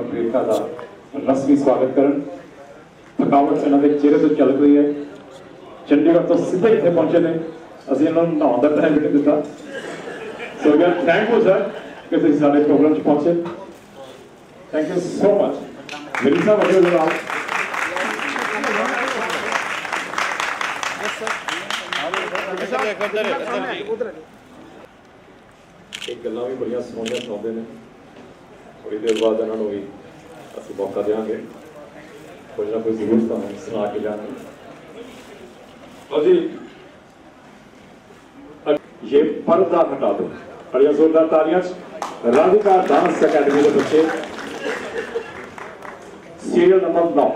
प्रियंका का रस्मी स्वागत करण थकावट इन्हों के चेहरे तो झलक रही है। चंडीगढ़ तो सीधे इतने पहुंचे ने असं इन्होंने नहाने का टाइम भी नहीं दिता। So we are thankful sir कि तुम सारे प्रोग्राम च पहुंचे। Thank you so much. Vinita वडियो जनाब एक गल्लां भी बड़ियां सुनाउणियां चाहुंदे ने। थोड़ी देर बाद इन्होंने भी असं मौका देंगे, कुछ ना कुछ जरूर सुना के जाएंगे। और जी ये पर्दा हटा दो, बड़िया जोरदार तालियां। राधिका डांस अकेडमी के बच्चे सीरियल नंबर 9।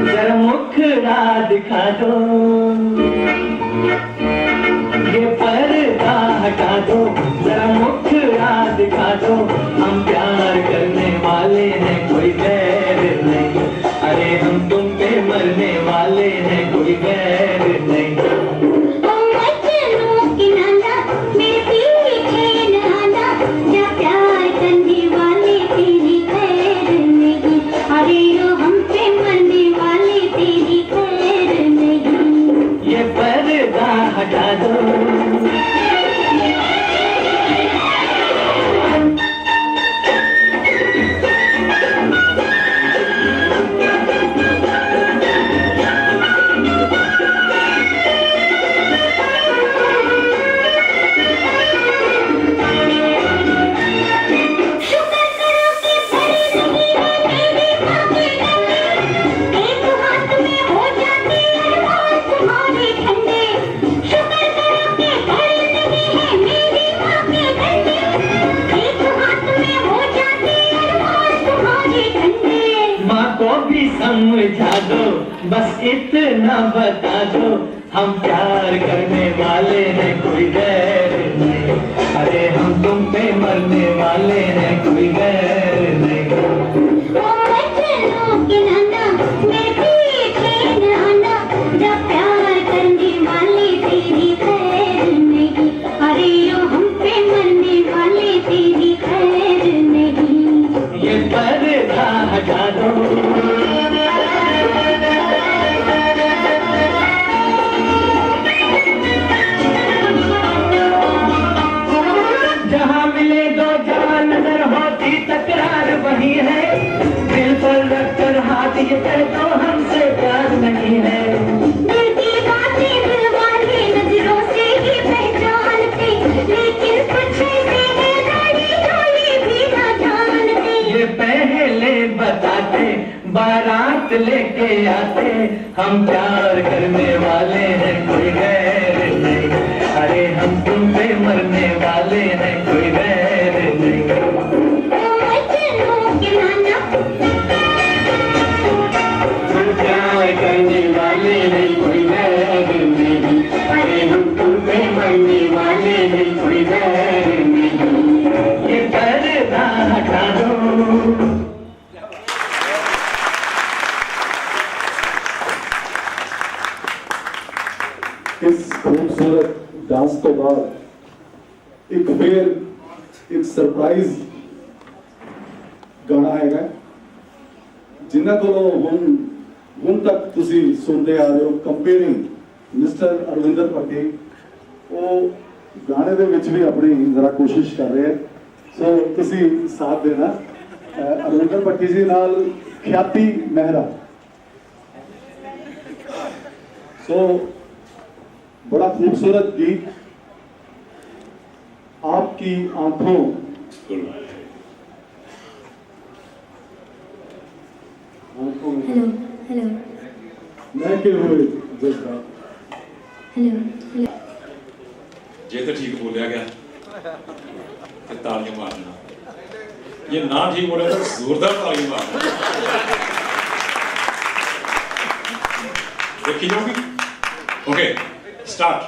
जरा मुखड़ा दिखा दो, ये पर्दा हटा दो, जरा मुखड़ा दिखा दो। हम प्यार करने वाले हैं, कोई गैर नहीं। अरे हम तुम पे मरने वाले हैं, कोई गैर नहीं। समझा दो, बस इतना बता दो, हम प्यार करने वाले हैं, कोई गैर नहीं। अरे हम तुम पे मरने वाले हैं, कोई गैर नहीं। ये पर्दा हटा दो, वही है दिल पर रखकर हाथ, ये कह दो हमसे प्यार नहीं है। दिल की बातें दिल वाली नजरों से ही पहचानते, लेकिन कुछ ऐसे हैं गाली भी ना जानते। ये पहले बताते, बारात लेके आते, हम प्यार करने वाले हैं, कोई गैर नहीं। अरे हम तुम पे मरने वाले हैं, कोई गैर नहीं। करने वाले हैं, कोई गैर नहीं। अरे हम तुम पे मरने वाले हैं, कोई गैर नहीं। ये पर्दा हटा दो। इस खूबसूरत डांस तो बाद एक फिर एक सरप्राइज गाना आएगा, जिन्ना को ਹੁਣ तक ਤੁਸੀਂ सुनते आ रहे हो कंपेयरिंग मिस्टर अरविंदर भट्टी, वो गाने ਦੇ ਵਿੱਚ भी अपनी जरा कोशिश कर रहे हैं। सो ਤੁਸੀਂ साथ देना। अरविंदर भट्टी जी नाल ख्याति मेहरा, सो बड़ा खूबसूरत गीत आपकी आंखों। हेलो हेलो मैं क्यों हुए जज्बा हेलो हेलो जे तो ठीक बोलिया गया तो तालियां मारना, ये ना ठीक बोला तो जोरदार तालियां मारना। देखी जाओगी। Okay start.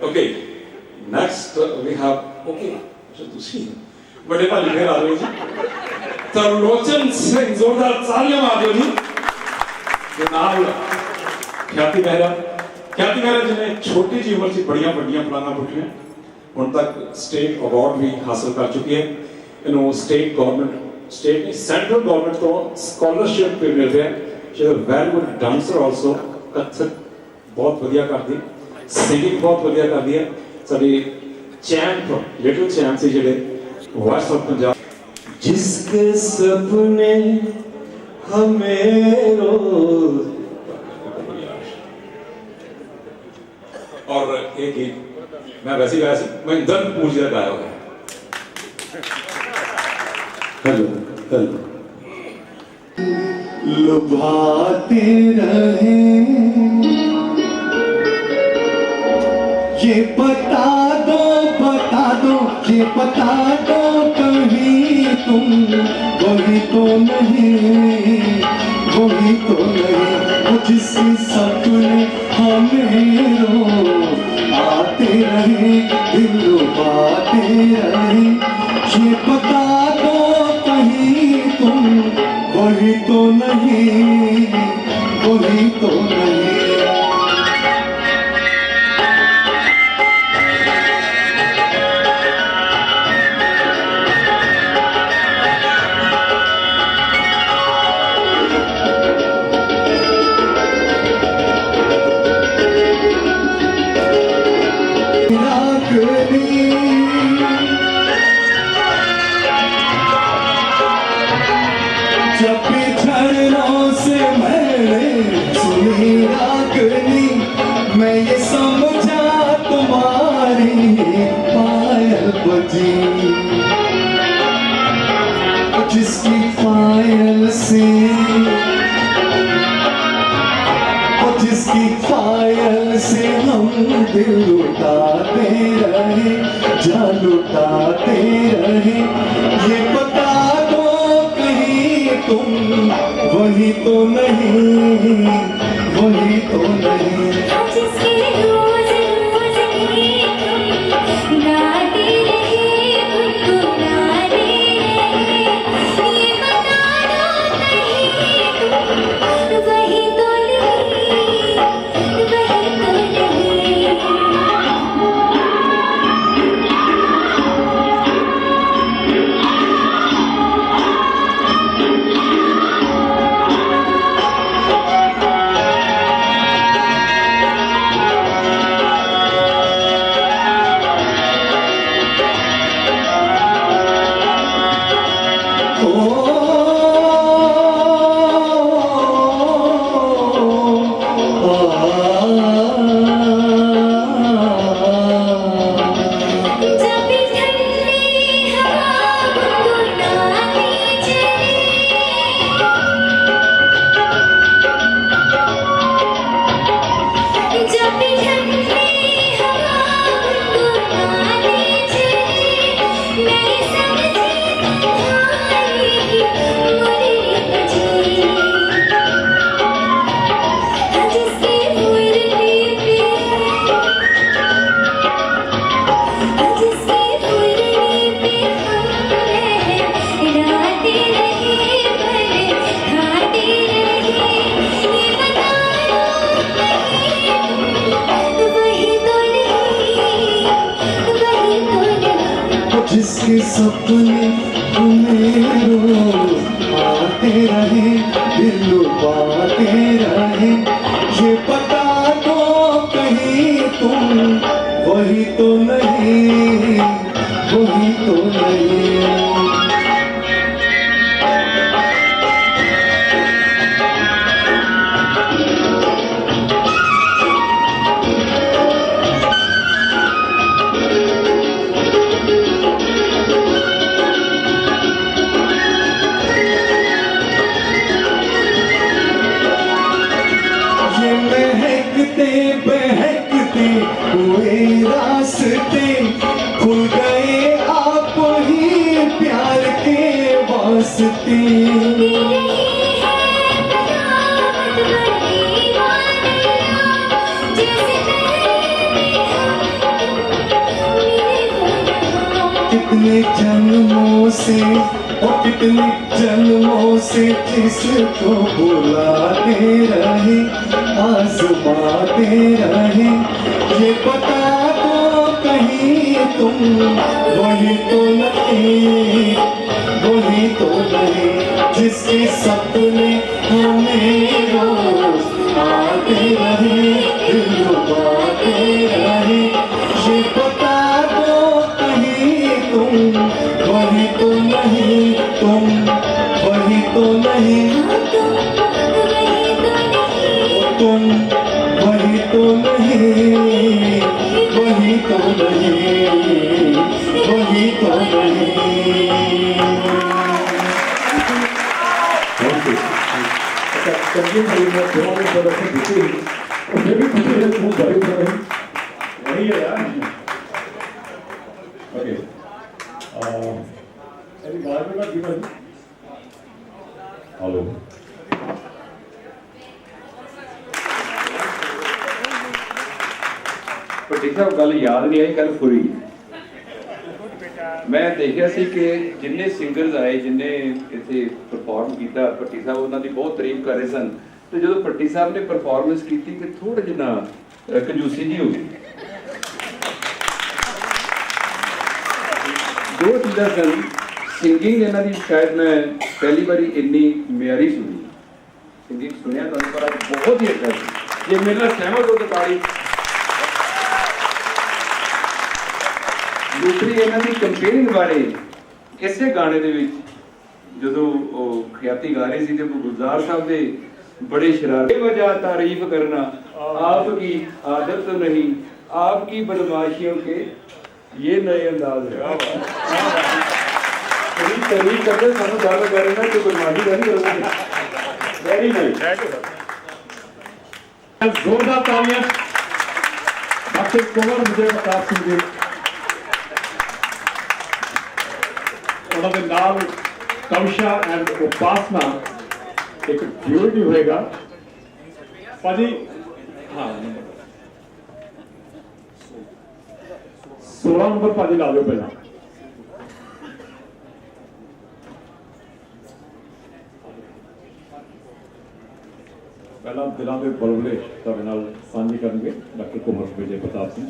Okay, next we have okay. अच्छा दूसरी बड़े भाई फिर आ रहे जी तरलोचन से जोरदार तालियां मार दो जी जनाब ख्याति मेहरा जिन्हें छोटी जी उम्र से बढ़िया बढ़िया प्लाना पुटियां उन तक स्टेट अवार्ड भी हासिल कर चुकी है इन्होंने state government state central government तो स्कॉलरशिप पे मिल रहा है she is a very good dancer also Kathak बहुत बढ़िया करती सिंगिंग बहुत बढ़िया करती है साडी चैंप लिटिल चैंप से जेडे वॉइस ऑफ पंजाब जिसके सपने हमें रोज और एक गीत मैं वैसे ही गाया मैं इंदर कपूर जी का गाया हुआ है हेलो हेलो लुभाते रहे ये बता दो ये बता दो कहीं तुम वही तो नहीं वो जिसके सपने हमें रोज आते रहे दिल लुभाते रहे ये बता दो कहीं तुम वही तो नहीं वही तो नहीं बोली रागनी मैं ये समझा तुम्हारी पायल बजी जिसकी पायल से जिसकी पायल से हम दिल लुटाते रहे जान लुटाते रहे ये बता दो कहीं तुम वही तो नहीं वही तो नहीं जिसके रोज रोज गीत गाते रहे गुनगुनाते रहे ये बता दो कहीं तुम वही तो नहीं वही तो नहीं जब भी ठंडी हवा गुनगुनाती चले जब भी ठंडी हवा गुनगुनाती चले मैं समझी तुम्हारी मुरली बजी जिसकी मुरली पे जिसकी मुरली पे हम लहराते रहे बरसाते रहे ये बता दो कहीं वही तो नहीं वही तो नहीं जिसके सपने तुम्हें रोज आते रहे दिल लुभाते रहे ये बता दो कहीं तुम वही तो नहीं वही तो नहीं ये महकते बहकते हुए रास्ते खुल गए आप ही प्यार के वास्ते कितने जन्मों से और कितने जन्मों से जिसको बुलाते रहे आजमाते रहे ये बता दो कहीं तुम वही तो नहीं वही तो नहीं जिसके सपने हमें रोज आते रहे दिल लुभाते रहे ये बता दो कहीं तुम वही तो नहीं तुम वही तो नहीं तुम वही तो नहीं वही तो नहीं वही तो नहीं चलिए मैं दोनों में प्रदर्शन देते ही मुझे भी खुशी है खूब बड़े बड़े वही है यार ओके अभी बाद में जीवन हेलो ਭੱਟੀ ਸਾਹਿਬ ਗੱਲ ਯਾਦ ਨਹੀਂ ਆਈ ਕੱਲ ਫੁਰੀ ਮੈਂ ਦੇਖਿਆ ਸੀ ਕਿ ਜਿੰਨੇ ਸਿੰਗਰਸ ਆਏ ਜਿੰਨੇ ਇੱਥੇ ਪਰਫਾਰਮ ਕੀਤਾ ਭੱਟੀ ਸਾਹਿਬ ਉਹਨਾਂ ਦੀ ਬਹੁਤ ਤਾਰੀਫ ਕਰ ਰਹੇ ਸਨ ਤੇ ਜਦੋਂ ਭੱਟੀ ਸਾਹਿਬ ਨੇ ਪਰਫਾਰਮੈਂਸ ਕੀਤੀ ਕਿ ਥੋੜਾ ਜਿਹਾ ਕੰਜੂਸੀ ਜੀ ਹੋ ਗਈ ਦੋ ਚੀਜ਼ਾਂ ਸਨ ਸਿੰਗਿੰਗ ਇਹਨਾਂ ਦੀ ਸ਼ਾਇਦ ਮੈਂ ਪਹਿਲੀ ਵਾਰੀ ਇੰਨੀ ਮਿਆਰੀ ਸੁਣੀ ਸਿੰਗਿੰਗ ਸੁਣਿਆ ਤੁਹਾਨੂੰ ਪਰ ਅੱਜ ਬਹੁਤ ਹੀ ਅੱਛਾ ਸੀ ਜੇ ਮੇਰੇ ਨਾਲ ਸਹਿਮਤ ਹੋ ਤਾਂ ਤਾਰੀਫ दूसरी ਇਹਨਾਂ ਦੀ ਕੰਪੇਅਰਿੰਗ ਬਾਰੇ ਇਸੇ ਗਾਣੇ ਦੇ ਵਿੱਚ ਜਦੋਂ ਉਹ ਖਿਆਤੀ ਗਾ ਰਹੇ ਸੀ ਤੇ ਗੁਲਜ਼ਾਰ ਸਾਹਿਬ ਦੇ बड़े शरारती वजह तारीफ करना आपकी आदत नहीं, आपकी बदमाशियों के ये नए अंदाज है। तारीफ करते सानू गल करना कि बदमाशी नहीं करोगे। वेरी नाइस, जोरदार तालियां डॉक्टर कुंवर विजय प्रताप सिंह जी। उन्होंने नाम कविशा एंड उपासना एक ड्यूट ही होएगा भाजी। हाँ 16 नंबर भाजी ला दो पहला। पहला दिलों के बुलबुले ਤੁਹਾਡੇ ਨਾਲ ਸਾਂਝੇ ਕਰਨਗੇ डॉक्टर कुंवर विजय प्रताप सिंह।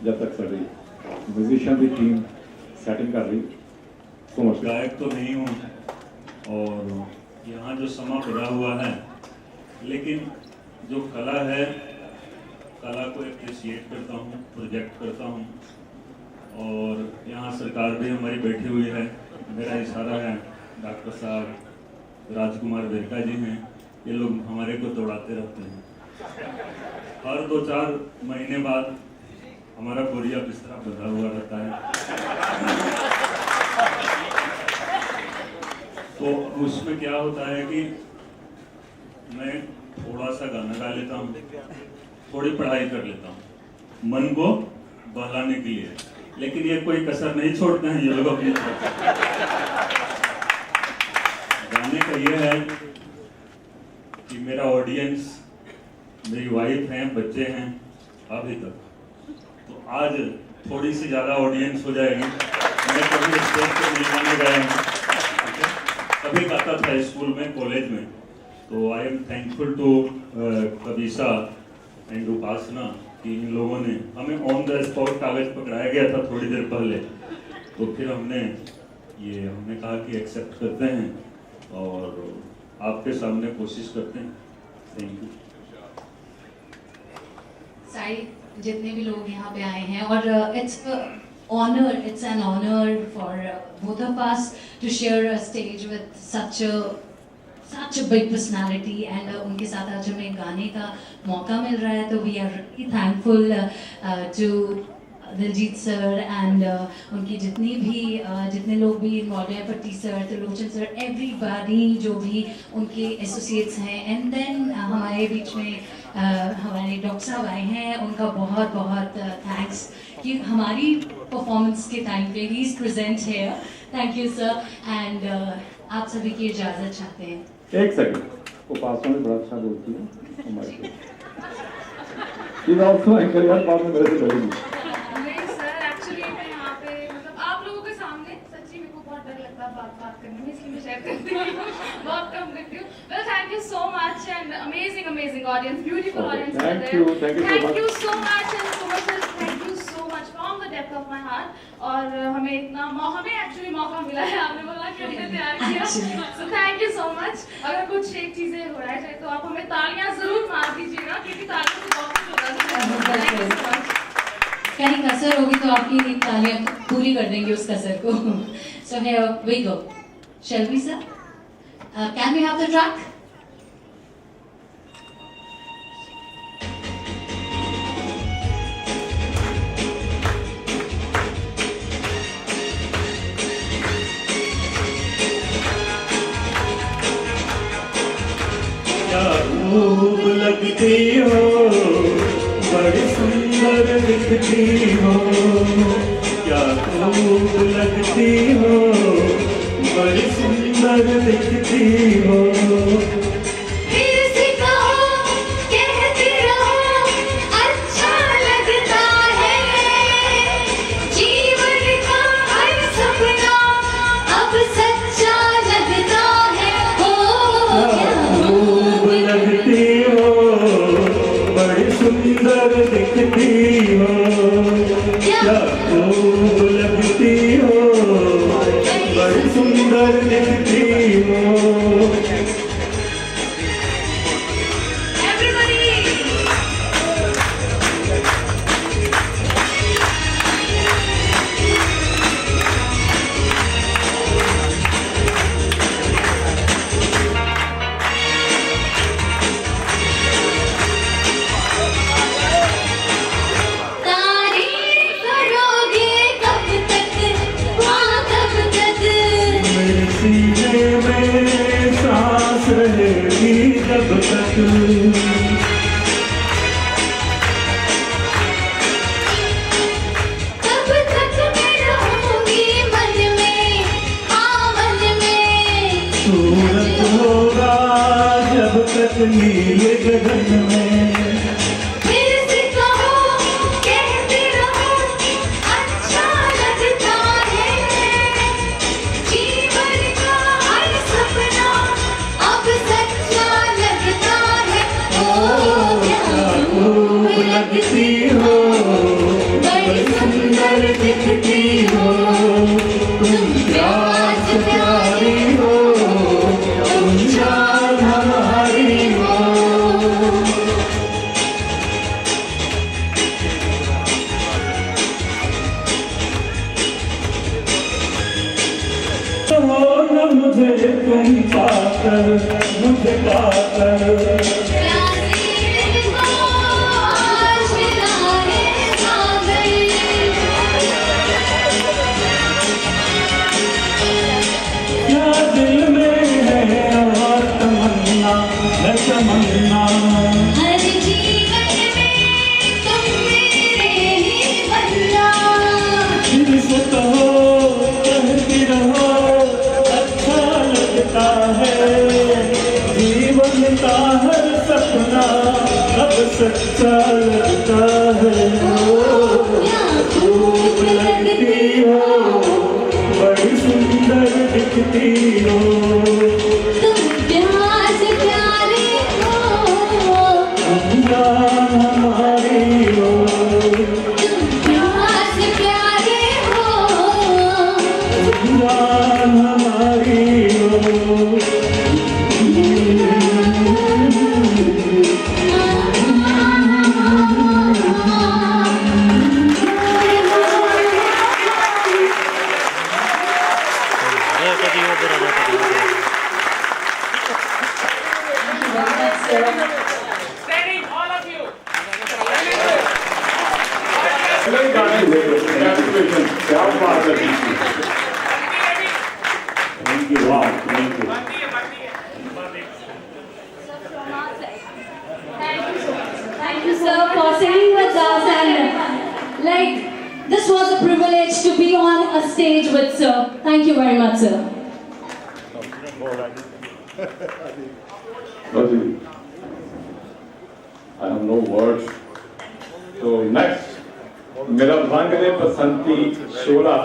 जब तक साड़ी म्यूजिशियन की टीम सेटिंग कर रही। गायक तो नहीं हूँ और यहाँ जो समा पड़ा हुआ है, लेकिन जो कला है, कला को एप्रिशिएट करता हूँ, प्रोजेक्ट करता हूँ। और यहाँ सरकार भी हमारी बैठी हुई है। मेरा इशारा है डॉक्टर साहब राजकुमार वेरका जी हैं, ये लोग हमारे को दौड़ाते रहते हैं। हर 2-4 महीने बाद हमारा बोरिया बिस्तरा बंधा हुआ रहता है। तो उसमें क्या होता है कि मैं थोड़ा सा गाना गा लेता हूँ, थोड़ी पढ़ाई कर लेता हूँ मन को बहलाने के लिए, लेकिन ये कोई कसर नहीं छोड़ते हैं ये लोग अपनी तरफ। गाने का ये है कि मेरा ऑडियंस, मेरी वाइफ हैं, बच्चे हैं अभी तक, तो आज थोड़ी सी ज़्यादा ऑडियंस हो जाएगी। मैं कभी स्टेज पर नहीं गाने गया हूँ, कभी गाता था स्कूल में, कॉलेज में। तो I am thankful to Kavisha and Upasana कि इन लोगों ने हमें ऑन द स्पॉट कागज पकड़ाया गया था थोड़ी देर पहले, तो फिर हमने कहा कि एक्सेप्ट करते हैं और आपके सामने कोशिश करते हैं। Thank you. सारे जितने भी लोग यहाँ पे आए हैं, और it's an honor for both of us to share a stage with such a big personality, and उनके साथ आज हमें गाने का मौका मिल रहा है, तो we are really thankful to Diljit sir and उनकी जितने लोग भी इन्वॉल्व हैं, पट्टी सर, त्रिलोचन सर, एवरीबॉडी जो भी उनके एसोसिएट्स हैं, एंड देन हमारे बीच में हमारे डॉक्टर साहब आए हैं, उनका बहुत बहुत थैंक्स कि हमारी परफॉर्मेंस के टाइम पे ही इज प्रेजेंट है। थैंक यू सर, एंड आप सभी की इजाज़त चाहते हैं। एक सेकंड, उपासना भी बड़ा अच्छा बोलती है हमारे ये ऑल्सो एंकर यार, बाद में मेरे से लड़ेगी। बात करने में, इसलिए मैं शेयर करती हूँ, बहुत कम करती हूँ। Well, thank you so much and amazing audience, beautiful audience. Thank you so much and so much, thank you so much from the depth of my heart. और हमें एक्चुअली मौका मिला है, आपने बोला कि हमने तैयार किया, so thank you so much. अगर कुछ एक चीजें हो रहा है तो आप हमें तालियां जरूर मार दीजिएगा, क्योंकि तालियों से बहुत कुछ होता है। कहीं कसर होगी तो आपकी तालियां पूरी कर देंगे उस कसर को। So here we go. Shall we, sir? Can we have the track? क्या खूब लगती हो, बड़ी सुंदर दिखती हो, क्या खूब लगती हो, बड़ी सुंदर दिखती हो। फिर से कहो, कहते रहो, अच्छा लगता है, जीवन का हर सपना अब सच्चा लगता है। क्या खूब लगती हो, बड़ी सुंदर दिखती हो, क्या खूब लगती हो, बड़ी सुंदर दिखती हो। तब तक मैं रहूंगी मन में, हाँ मन में। सूरत होगा जब तक नील गगन में। फिर से कहो, कहते रहो, अच्छा लगता है। जीवन का हर सपना अब सच्चा लगता है। ओ क्या खूब लगती हो, बड़ी सुंदर दिखती हो। तुम प्यार से प्यारी हो, तुम जान हमारी हो। हो न मुझे तुम पाकर, मुझे पाकर। प्यासी दिल को आज मिलाए सागर। क्या दिल में है और तमन्ना है तमन्ना। हर जीवन में तुम मेरे ही बनना। दिल से कहो कहती रहो, अच्छा लगता है। जीवन का हर सपना अब सच्चा लगता है। क्या खूब लगती हो, बड़ी सुंदर दिखती हो। तुम प्यार से प्यारे हो, तुम जान हमारी हो। तुम प्यार से प्यारे हो। तुम जान हमारी हो। Standing, all of you. Congratulations, क्या बात है। Thank you, wow, thank you. Thank you, sir, for singing with us. And like, this was a privilege to be on a stage with sir. Thank you very much, sir. Rajiv, I have no words. So next, मेरा रंग दे बसंती शोला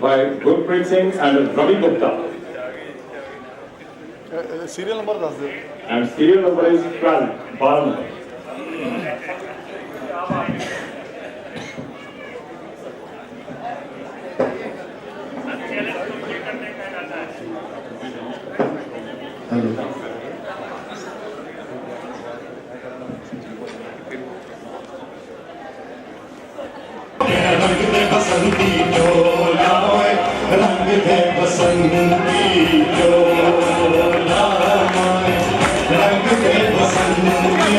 by Gurpreet Singh and Ravi Gupta. Serial number 10 they. And serial number is 12, 12 number. रंग दे बसंती चोला, रंग दे बसंती चोला, रंग दे बसंती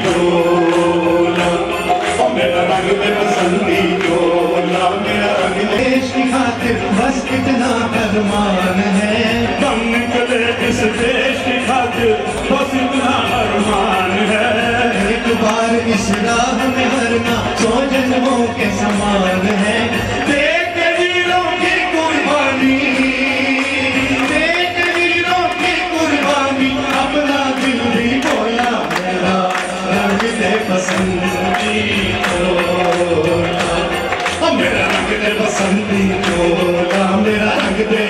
चोला। ओ मेरा रंग दे बसंती चोला, मेरा रंग देश की खातिर बस कितना अरमान है। हम निकले इस देश की खातिर बस इतना अरमान है। एक बार इस राह में मरना 100 जन्मों के समान है। देख वीरों की कुर्बानी, देख वीरों की कुर्बानी, अपना दिल भी बोला मेरा रंग दे बसंती चोला। मेरा रंग दे बसंती चोला, मेरा रंग दे,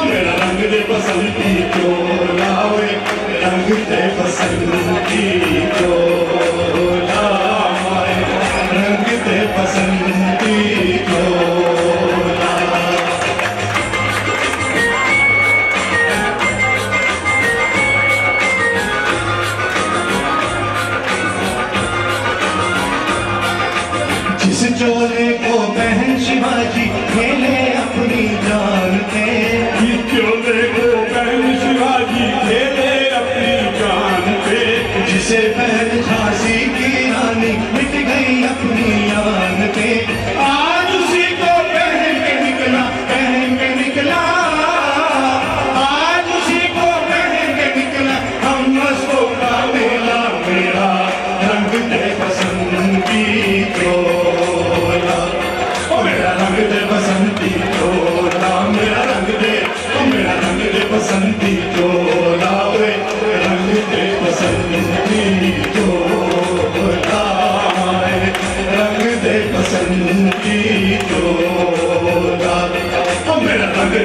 मेरा रंग दे बसंती चोला, वे रंग दे बसंती चोला, रंग दे बसंती चोला। जिस चोले को बहन शिवाजी खेले अपनी जान पे, जिस चोले को बहन शिवाजी खेले अपनी जान पे,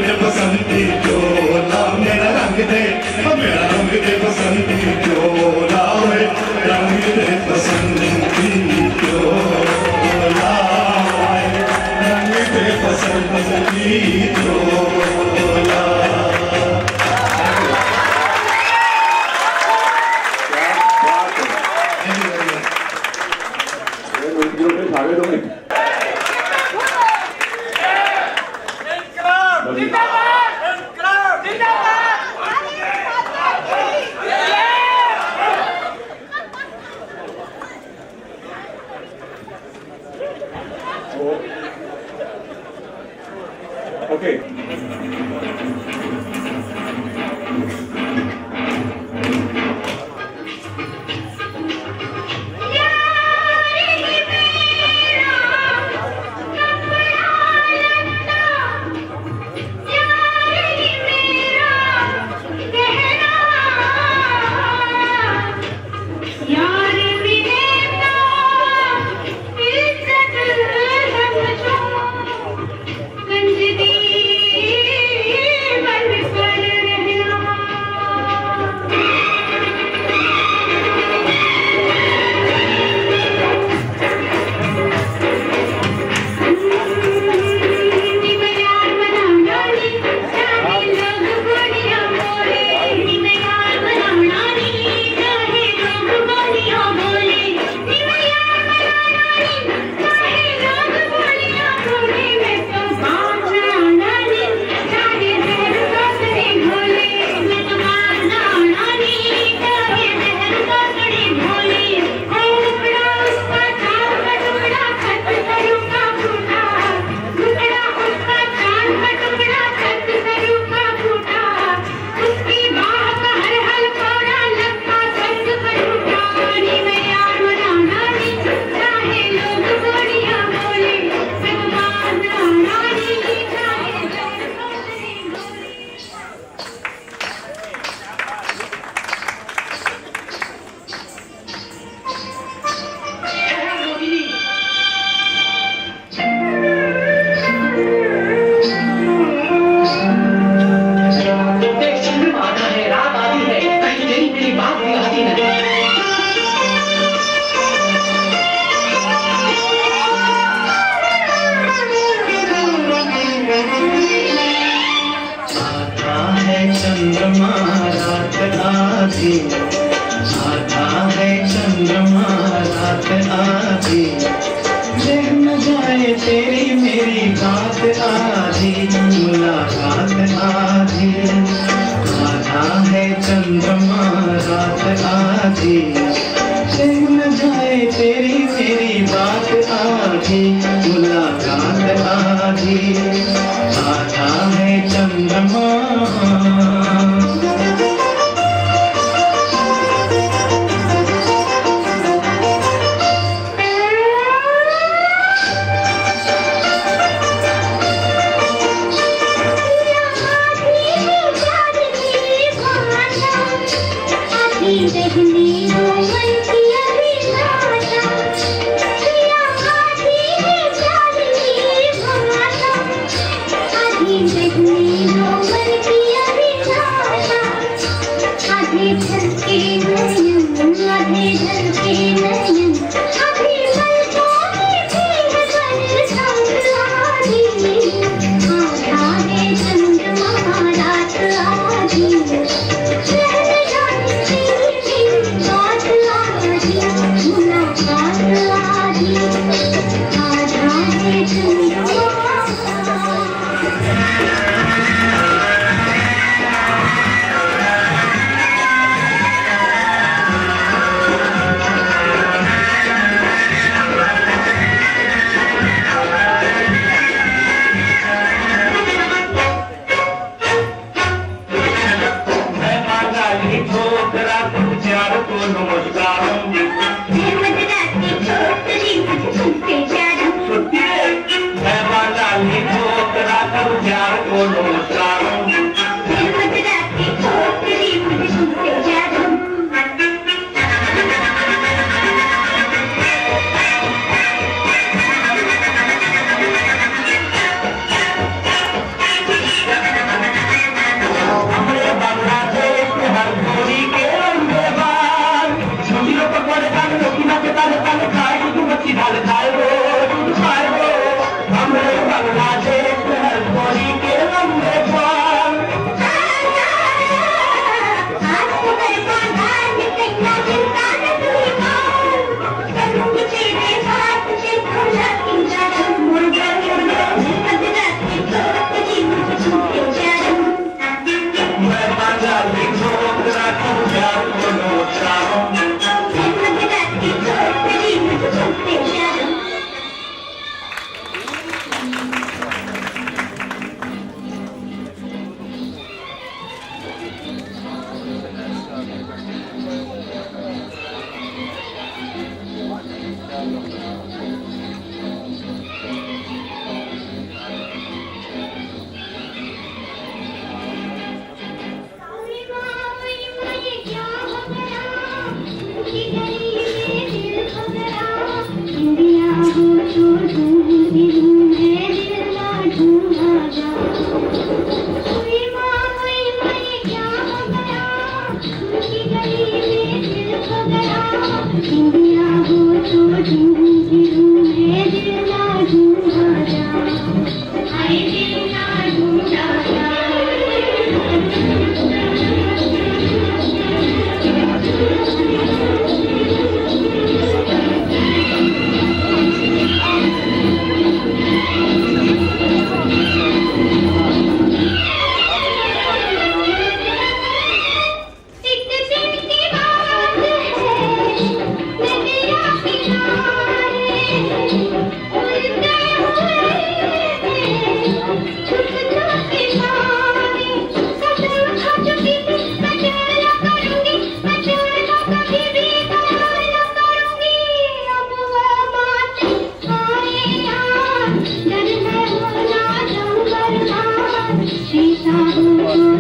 दे बसंती चोला मेरा रंग दे बसंती चोला रंग दे बसंती चोला रंग दे बसंती चोला। Okay. चंद्रमा रात आधी आता है चंद्रमा रात आधी देख न जाए तेरी मेरी बात आधी मुलाकात आधी आता है चंद्रमा रात आधी देख न जाए तेरी मेरी बात आधी मुलाकात आधी आता है चंद्रमा।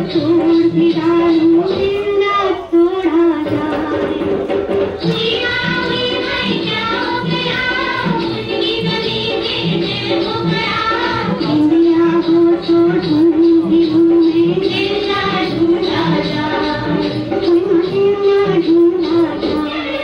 छोड़ भी डालूं दिल ना तोड़ा जाए जिया में मैं क्या हो गया ये गली में दिल हो गया दुनिया हो तो ढूंढती हूँ मैं दिल ना ढूंढा जाए दिल ना ढूंढा जाए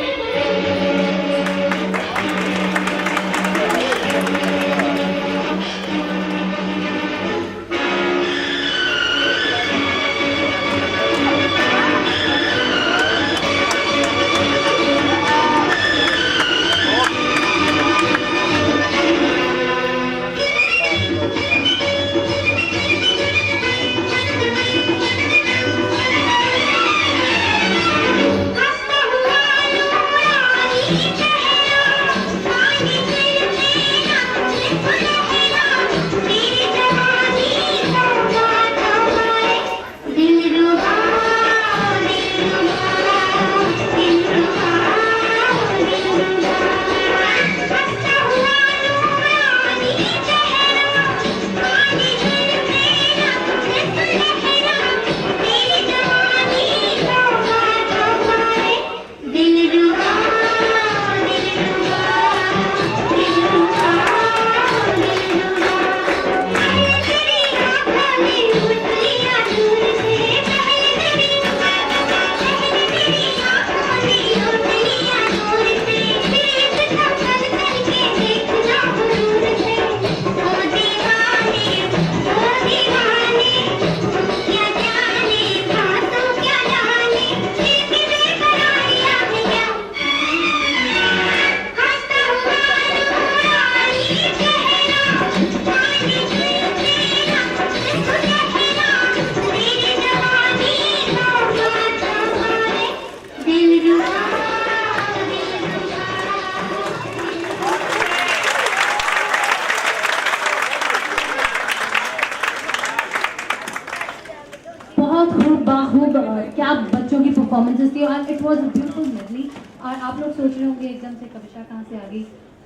क्या बच्चों की परफॉर्मेंसेस थी और it was a beautiful medley. और आप लोग सोच रहे होंगे एकदम से कविशा कहाँ से आ गई।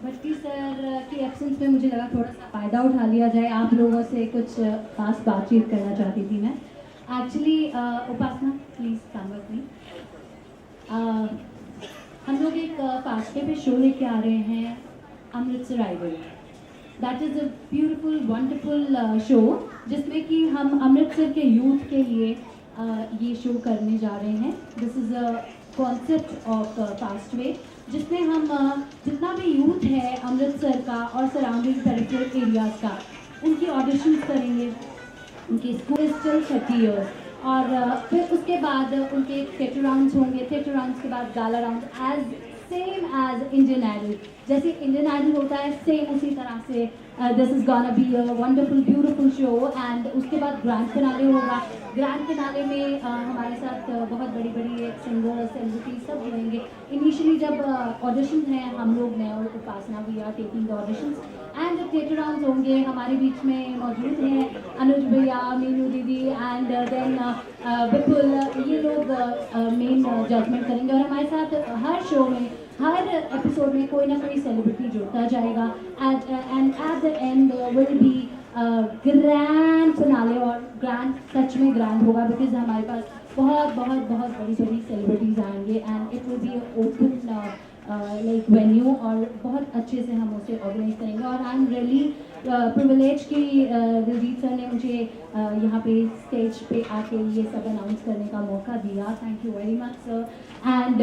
भट्टी सर की एब्सेंस में मुझे लगा थोड़ा सा फ़ायदा उठा लिया जाए, आप लोगों से कुछ खास बातचीत करना चाहती थी मैं actually. Upasana please come with me. हम लोग एक फास्टे पे शो लेके आ रहे हैं, Amritsar idol. That is a beautiful wonderful show जिसमें कि हम अमृतसर के यूथ के लिए ये शो करने जा रहे हैं। This is a concept of fast way जिसमें हम जितना भी यूथ है अमृतसर का और सराउंडिंग पेरिफेरल एरियाज़ का उनकी ऑडिशंस करेंगे। उनकी स्कूल इज स्टिल 30 ईयर्स और फिर उसके बाद उनके थिएटर राउंड्स होंगे। थिएटर राउंड्स के बाद gala round as same as Indian Idol. जैसे इंडियन आइडल होता है सेम उसी तरह से this is gonna be a wonderful beautiful show. And उसके बाद ग्रैंड फिनाले होगा। ग्रैंड फिनाले में हमारे साथ बहुत बड़ी बड़ी सिंगर्स सेलिब्रिटी सब जुड़ेंगे। इनिशियली जब ऑडिशन हैं हम लोग, मैं और Upasana we are taking the auditions and जब थिएटर राउंड्स होंगे हमारे बीच में मौजूद हैं अनुज भैया, मीनू दीदी एंड देन विपुल। ये लोग मेन जजमेंट करेंगे और हमारे साथ हर शो में हर एपिसोड में कोई ना कोई सेलिब्रिटी जुड़ता जाएगा। And at the end will be grand finale. और ग्रैंड सच में ग्रैंड होगा बिकॉज हमारे पास बहुत बहुत बहुत बड़ी बड़ी सेलिब्रिटीज़ आएंगे and it will be open like venue और बहुत अच्छे से हम उसे ऑर्गेनाइज करेंगे। और आई एम रियली प्रिविलेज कि दिलजीत सर ने मुझे यहाँ पे स्टेज पे आके ये सब अनाउंस करने का मौका दिया। Thank you very much sir. And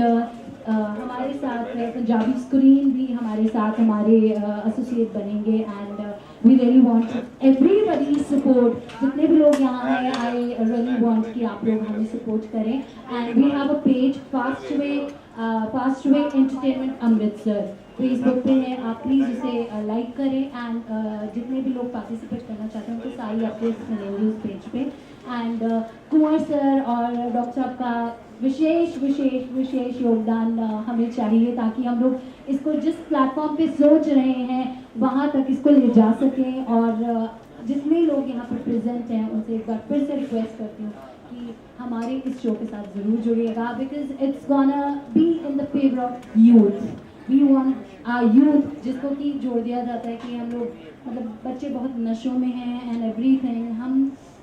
हमारे साथ पंजाबी स्क्रीन भी हमारे साथ हमारे एसोसिएट बनेंगे and we really want everybody support. जितने भी लोग यहाँ हैं आई रियली वांट कि आप लोग हमें सपोर्ट करें। And we have a page Fastway entertainment Amritsar Facebook पे है, आप प्लीज़ उसे लाइक करें एंड जितने भी लोग पार्टिसिपेट करना चाहते हैं उनको सारी अपडेट्स मिलेंगी उस पेज पे। एंड कुंवर सर और डॉक्टर साहब का विशेष विशेष विशेष योगदान हमें चाहिए ताकि हम लोग इसको जिस प्लेटफॉर्म पे सोच रहे हैं वहाँ तक इसको ले जा सकें। और जितने लोग यहाँ पर प्रेजेंट हैं उनसे एक बार फिर से रिक्वेस्ट करती हूँ कि हमारे इस शो के साथ ज़रूर जुड़िएगा because it's gonna be in the favour of youth. We want our youth, जिसको कि जोड़ दिया जाता है कि हम लोग मतलब बच्चे बहुत नशों में हैं एंड एवरीथिंग, हम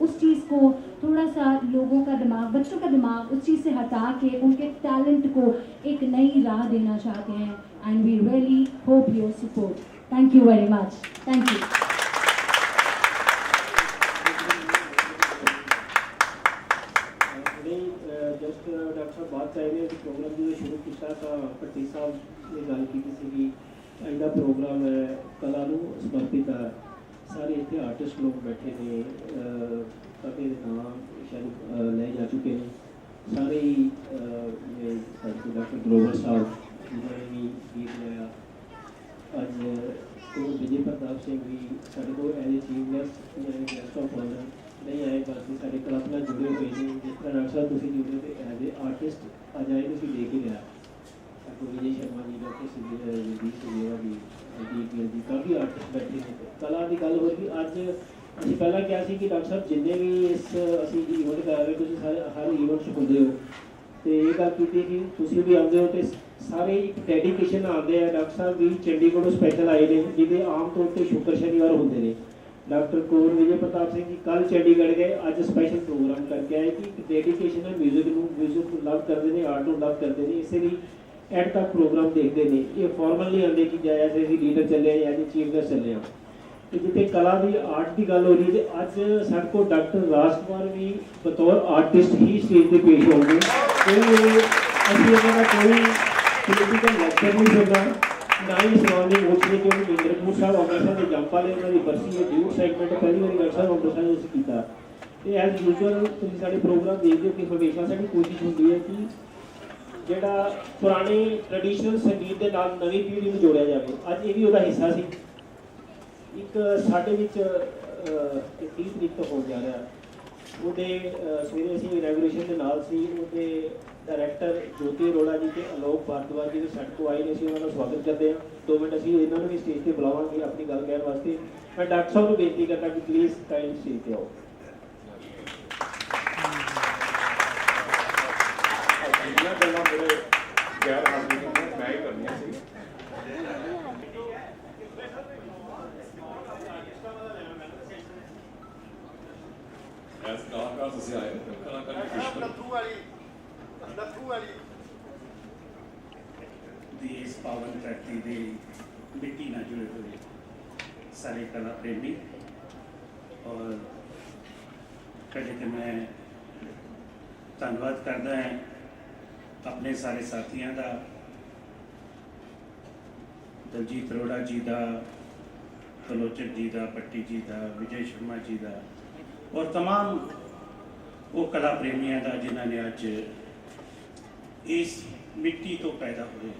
उस चीज़ को थोड़ा सा लोगों का दिमाग, बच्चों का दिमाग उस चीज़ से हटा के उनके टैलेंट को एक नई राह देना चाहते हैं and we really hope your support. Thank you very much. Thank you. Just doctor साहब बात चाहिए कि प्रोग्राम जो शुरू किया था भट्टी साहब ने गल की सी ਇਹਦਾ ਪ੍ਰੋਗਰਾਮ ਹੈ ਕਲਾ ਨੂੰ ਸਮਰਪਿਤ ਹੈ. ਸਾਰੇ ਇੱਥੇ ਆਰਟਿਸਟ ਲੋਕ ਬੈਠੇ ਨੇ, ਕਾਫੀ ਦੇ ਨਾਮ ਸ਼ਾਇਦ ਲੈ ਜਾ ਚੁੱਕੇ ਨੇ ਸਾਰੇ ਹੀ. ਸਾਡੇ ਡਾਕਟਰ ਗਰੋਵਰ ਸਾਹਿਬ ਜਿਨ੍ਹਾਂ ਨੇ ਵੀ ਗੀਤ ਗਾਇਆ. ਅੱਜ ਉਹ ਵਿਜੇ ਪ੍ਰਤਾਪ ਸਿੰਘ ਵੀ ਸਾਡੇ ਕੋਲ ਐਜ਼ ਏ ਚੀਫ ਗੈਸਟ ਯਾਨੀ ਗੈਸਟ ਆਫ ਆਨਰ ਨਹੀਂ ਆਏ, ਬਲਕਿ ਸਾਡੇ ਕਲੱਬ ਨਾਲ ਜੁੜੇ ਹੋਏ ਨੇ. ਜਿਸ ਤਰ੍ਹਾਂ ਡਾਕਟਰ ਸਾਹਿਬ ਤੁਸੀਂ ਜੁੜੇ ਤੇ ਐਜ਼ ਏ ਆਰਟਿਸਟ ਅੱਜ ਆਏ ਤੁਸੀਂ ਦੇਖ ਹੀ ਲਿਆ. Doctor Vijay Sharma ji, doctor Jagdish Singh ji, DPL जी, काफ़ी आर्टिस्ट बैठे हैं. कला की गल होगी. अज ਅਸੀਂ ਪਹਿਲਾਂ ਕਿਹਾ ਸੀ ਕਿ ਡਾਕਟਰ ਸਾਹਿਬ ਜਿੰਨੇ ਵੀ ਇਸ ਅਸੀਂ ਈਵੈਂਟ ਕਰਾ ਰਹੇ ਤੁਸੀਂ ਸਾਰੇ ਹਰ ਈਵੈਂਟ 'ਚ ਹੁੰਦੇ ਹੋ ਤੇ ਇਹ ਗੱਲ ਕੀਤੀ ਕਿ ਤੁਸੀਂ ਵੀ ਆਉਂਦੇ ਹੋ ਤੇ ਸਾਰੇ ਇੱਕ ਡੈਡੀਕੇਸ਼ਨ ਨਾਲ ਆਉਂਦੇ ਆ. ਡਾਕਟਰ ਸਾਹਿਬ ਵੀ ਚੰਡੀਗੜ੍ਹੋਂ ਸਪੈਸ਼ਲ ਆਏ ਨੇ ਜਿਹਦੇ ਆਮ ਤੌਰ ਤੇ ਸ਼ੁੱਕਰ ਸ਼ਨੀਵਾਰ ਹੁੰਦੇ ਨੇ. ਡਾਕਟਰ ਕੌਰ ਵਿਜੇ ਪ੍ਰਤਾਪ ਸਿੰਘ ਜੀ ਕੱਲ੍ਹ ਚੰਡੀਗੜ੍ਹ ਗਏ, ਅੱਜ ਸਪੈਸ਼ਲ ਪ੍ਰੋਗਰਾਮ ਕਰਕੇ ਆਏ ਕਿ ਇੱਕ ਡੈਡੀਕੇਸ਼ਨ ਹੈ ਮਿਊਜ਼ਿਕ ਨੂੰ ਲਵ ਕਰਦੇ ਨੇ, ਆਰਟ ਨੂੰ ਲਵ ਕਰਦੇ ਨੇ. ਇਸੇ ਲਈ ਐਡ ਤੱਕ ਪ੍ਰੋਗਰਾਮ ਦੇਖਦੇ ਨੇ. ਇਹ ਫਾਰਮਲ ਨਹੀਂ ਆਉਂਦੇ ਕਿ ਜਾਇਆ ਜੇ ਅਸੀਂ ਲੀਡਰ ਚੱਲੇ ਜਾਂ ਜੀ ਚੀਫ ਗੈਸਟ ਚੱਲੇ ਹਾਂ. ਤੇ ਜਿੱਥੇ ਕਲਾ ਦੀ ਆਰਟ ਦੀ ਗੱਲ ਹੋ ਰਹੀ ਤੇ ਅੱਜ ਸਾਡੇ ਕੋਲ ਡਾਕਟਰ ਰਾਜ ਕੁਮਾਰ ਵੀ ਬਤੌਰ ਆਰਟਿਸਟ ਹੀ ਸਟੇਜ ਤੇ ਪੇਸ਼ ਹੋਣਗੇ. ਅਸੀਂ ਇਹਨਾਂ ਦਾ ਕੋਈ ਪੋਲੀਟੀਕਲ ਲੈਕਚਰ ਨਹੀਂ ਸੁਣਨਾ, ਨਾ ਹੀ ਸਰਾਊਂਡਿੰਗ ਉੱਚੇ ਕਿਉਂਕਿ ਇੰਦਰਪੁਰ ਸਾਹਿਬ ਅੰਮ੍ਰਿਤਸਰ ਦੇ ਜੰਪ ਵਾਲੇ ਉਹਨਾਂ ਦੀ ਬਰਸੀ ਹੈ ਡਿਊਟ ਸੈਗਮੈਂਟ ਪਹਿਲੀ ਵਾਰੀ ਡਾਕਟਰ ਸਾਹਿਬ ਅੰਮ੍ਰਿਤਸਰ ਵਿੱਚ ਕੀਤਾ. ਤੇ ਐਜ਼ ਯੂਜੂਅਲ ਤੁਸੀਂ ਸਾਡੇ ਪ੍ਰੋਗਰਾਮ ਦੇਖਦੇ ਹੋ ਕਿ ਹਮੇਸ਼ਾ ਸਾਡੀ ਕੋਸ਼ਿਸ਼ ਹੁੰਦੀ ਹੈ ਕਿ ਜਿਹੜਾ ਪੁਰਾਣੇ ਟ੍ਰੈਡੀਸ਼ਨਲ ਸੰਗੀਤ ਦੇ ਨਾਲ ਨਵੀਂ ਪੀੜ੍ਹੀ ਨੂੰ ਜੋੜਿਆ ਜਾਵੇ. ਅੱਜ ਇਹ ਵੀ ਉਹਦਾ ਹਿੱਸਾ ਸੀ. ਇੱਕ ਸਾਡੇ ਵਿੱਚ 30 ਤਰੀਕ ਤੋਂ ਹੋ ਜਾ ਰਿਹਾ ਉਹਦੇ ਸਵੇਰੇ ਅਸੀਂ ਇਨੈਗੂਰੇਸ਼ਨ ਦੇ ਨਾਲ ਸੀ. ਉਹਦੇ ਡਾਇਰੈਕਟਰ ਜੋਤੀ ਅਰੋੜਾ ਜੀ ਤੇ ਅਲੋਕ ਭਾਰਦਵਾਜ ਜੀ ਸਾਡੇ ਕੋਲ ਆਏ ਨੇ. ਅਸੀਂ ਉਹਨਾਂ ਦਾ ਸਵਾਗਤ ਕਰਦੇ ਹਾਂ. 2 ਮਿੰਟ ਅਸੀਂ ਇਹਨਾਂ ਨੂੰ ਵੀ ਸਟੇਜ ਤੇ ਬੁਲਾਵਾਂਗੇ ਆਪਣੀ ਗੱਲ ਕਹਿਣ ਵਾਸਤੇ. ਮੈਂ ਡਾਕਟਰ ਸਾਹਿਬ ਨੂੰ ਬੇਨਤੀ ਕਰਦਾ ਕਿ ਪਲੀਜ਼ ਕਾਈਂਡ ਸਟੇਜ ਤੇ ਆਓ. ਗੱਲਾਂ ਮੇਰੇ ਗੈਰ ਹਾਜ਼ਰੀ ਨੇ ਮੈਂ ਹੀ ਕਰਨੀਆਂ ਸੀ. ਐਸ ਕਲਾਕਾਰ ਤੁਸੀਂ ਆਏ ਕਲਾਕਾਰ ਦੀ ਇਸ ਪਾਵਨ ਧਰਤੀ ਦੇ ਮਿੱਟੀ ਨਾਲ ਜੁੜੇ ਹੋਏ ਸਾਰੇ ਕਲਾ ਪ੍ਰੇਮੀ ਔਰ ਪਹਿਲੇ ਤੇ ਮੈਂ ਧੰਨਵਾਦ ਕਰਦਾ ਹਾਂ अपने सारे साथियों का, दलजीत अरोड़ा जी का, तलोचन जी का, भट्टी जी का, विजय शर्मा जी का और तमाम वो कला प्रेमियों का जिन्होंने अज इस मिट्टी तो पैदा हुए.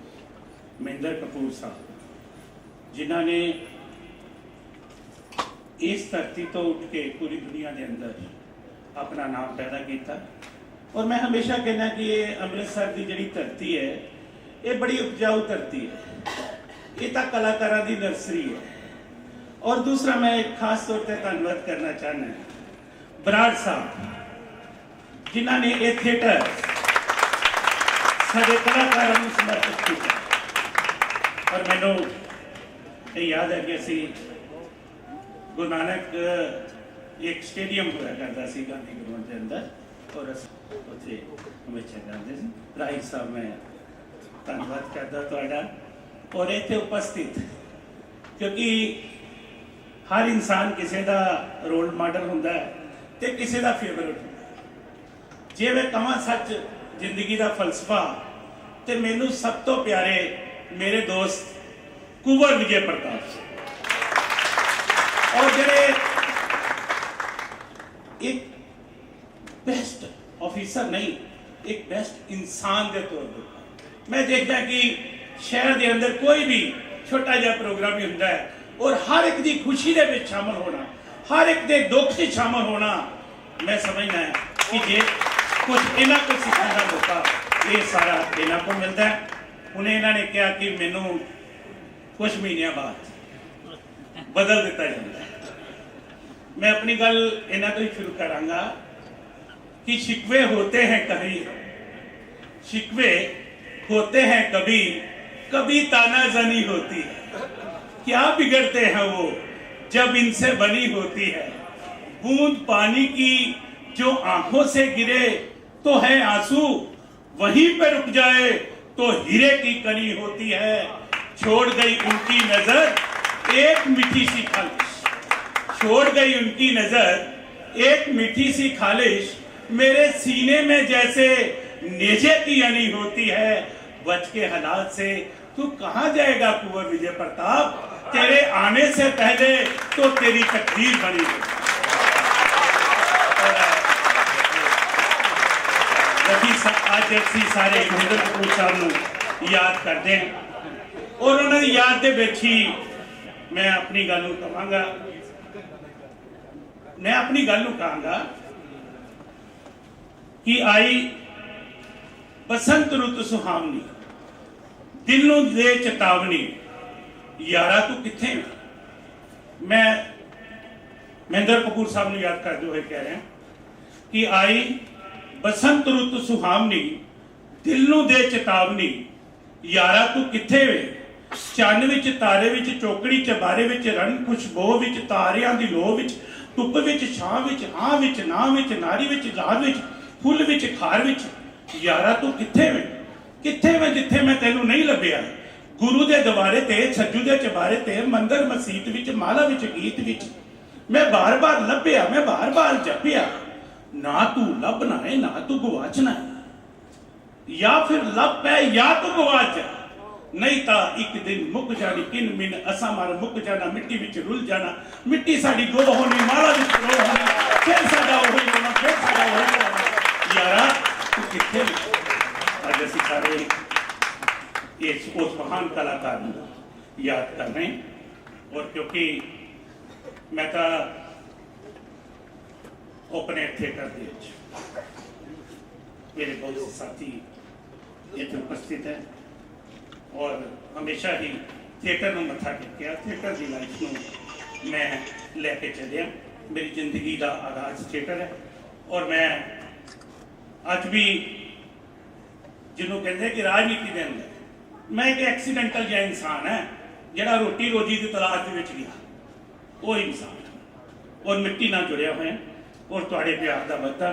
महेंद्र कपूर साहब जिन्होंने इस धरती तो उठ के पूरी दुनिया के अंदर अपना नाम पैदा किया. और मैं हमेशा कहना कि ये अमृतसर की जी धरती है ये बड़ी उपजाऊ धरती है. ये तो कलाकारों की नर्सरी है. और दूसरा मैं एक खास तौर पर धन्यवाद करना चाहना बराड़ साहब जिन्होंने ये थिएटर सारे कलाकारों को समर्पित किया. और मैनू ये याद है कि असी गुरु नानक एक स्टेडियम होया करता सी गांधी ग्राउंड के अंदर और उत्थे हमेशा जाते थे. राही साहब मैं धन्यवाद करता तुहाडा और इत्थे उपस्थित क्योंकि हर इंसान किसी का रोल मॉडल होंदा है ते किसी का फेवरेट होंदा है. जे मैं कहां सच जिंदगी का फलसफा ते मैनू सब तो प्यारे मेरे दोस्त कुंवर विजय प्रताप सिंह और जेडे एक बेस्ट ऑफिसर नहीं एक बेस्ट इंसान के तौर पर मैं देखता कि शहर के अंदर कोई भी छोटा जहा प्रोग्राम ही होता है और हर एक की खुशी के शामिल होना, हर एक के दुख से शामिल होना, मैं समझना है कि जे कुछ इन्हों को सीखने का मौका ये सारा इन्हों को मिलता है. उन्हें इन्होंने कहा कि मैनू कुछ महीनों बाद बदल दिता जाता है. मैं अपनी गल इन्हों तो ही शुरू करांगा कि शिकवे होते हैं कभी, शिकवे होते हैं कभी, कभी तानाज़नी होती है. क्या बिगड़ते हैं वो जब इनसे बनी होती है। बूंद पानी की जो आंखों से गिरे तो है आंसू, वहीं पे रुक जाए तो हीरे की कनी होती है। छोड़ गई उनकी नजर एक मीठी सी खालिश, छोड़ गई उनकी नजर एक मीठी सी खालिश, मेरे सीने में जैसे नेजे की अनी होती है। बच के हालात से तू कहां जाएगा कुंवर विजय प्रताप, तेरे आने से पहले तो तेरी तकदीर बनी है। आज ਅਸੀਂ ਸਾਰੇ ਮਹਿੰਦਰ ਕਪੂਰ ਸਾਹਿਬ ਨੂੰ ਯਾਦ ਕਰਦੇ ਹਾਂ ਔਰ ਉਹਨਾਂ ਦੀ ਯਾਦ ਦੇ ਵਿੱਚ ਹੀ ਮੈਂ ਆਪਣੀ ਗੱਲ ਨੂੰ ਕਹਾਂਗਾ ਕਿ ਆਈ ਬਸੰਤ ਰੁੱਤ ਸੁਹਾਵਣੀ, ਦਿਲ ਨੂੰ ਦੇ ਚੇਤਾਵਨੀ, ਯਾਰਾ ਤੂੰ ਕਿੱਥੇ। ਮੈਂ ਮਹਿੰਦਰ ਕਪੂਰ ਸਾਹਿਬ ਨੂੰ ਯਾਦ ਕਰਦੇ ਹੋਏ ਕਹਿ ਰਿਹਾ ਕਿ ਆਈ बसंत रुत सुहावनी, दिल नूं दे चेतावनी, यारा तू किथे वे। चन्न विच तारे विच चौकड़ी चबारे विच रण खुशबो विच तारियां दी लो विच धुप विच छां विच हां विच ना विच नारी विच लाद विच फुल विच खार विच, यारा तू किथे वे जिथे मैं तैनूं नहीं लभ्या। गुरु दे दवारे ते सज्जू दे चबारे ते मंदिर मसीत विच माला विच गीत विच मैं बार बार लभ्या, मैं बार बार जप्या। ना तू लभना है ना तू गवाचना है, या फिर लभ पै या तू गवाच जा, नहीं ता एक दिन मुक जानी किन मिन असा मार मुक जाना, मिट्टी विच रुल जाना। मिट्टी साडी गो होनी, माला विच रो होनी, फिर साडा होई होना, फिर साडा होई होना। यारा तू किथे। अज असीं सारे इस उस महान कलाकार नूं याद कर रहे हैं और क्योंकि मैं तो ओपन एयर थिएटर दे मेरे बहुत से साथी इतने उपस्थित हैं और हमेशा ही थिएटर में मत्था टेकिया, थिएटर की लाइफ में मैं लैके चलिया। मेरी जिंदगी का आगाज थिएटर है और मैं अज भी जिन्हों कहते कि राजनीति के अंदर मैं एक एक्सीडेंटल जिहा इंसान है जिहड़ा रोटी रोजी की तलाश के विच गया, वो इंसान और मिट्टी नाल जुड़िया होया और तुहाडे प्यार का बदला।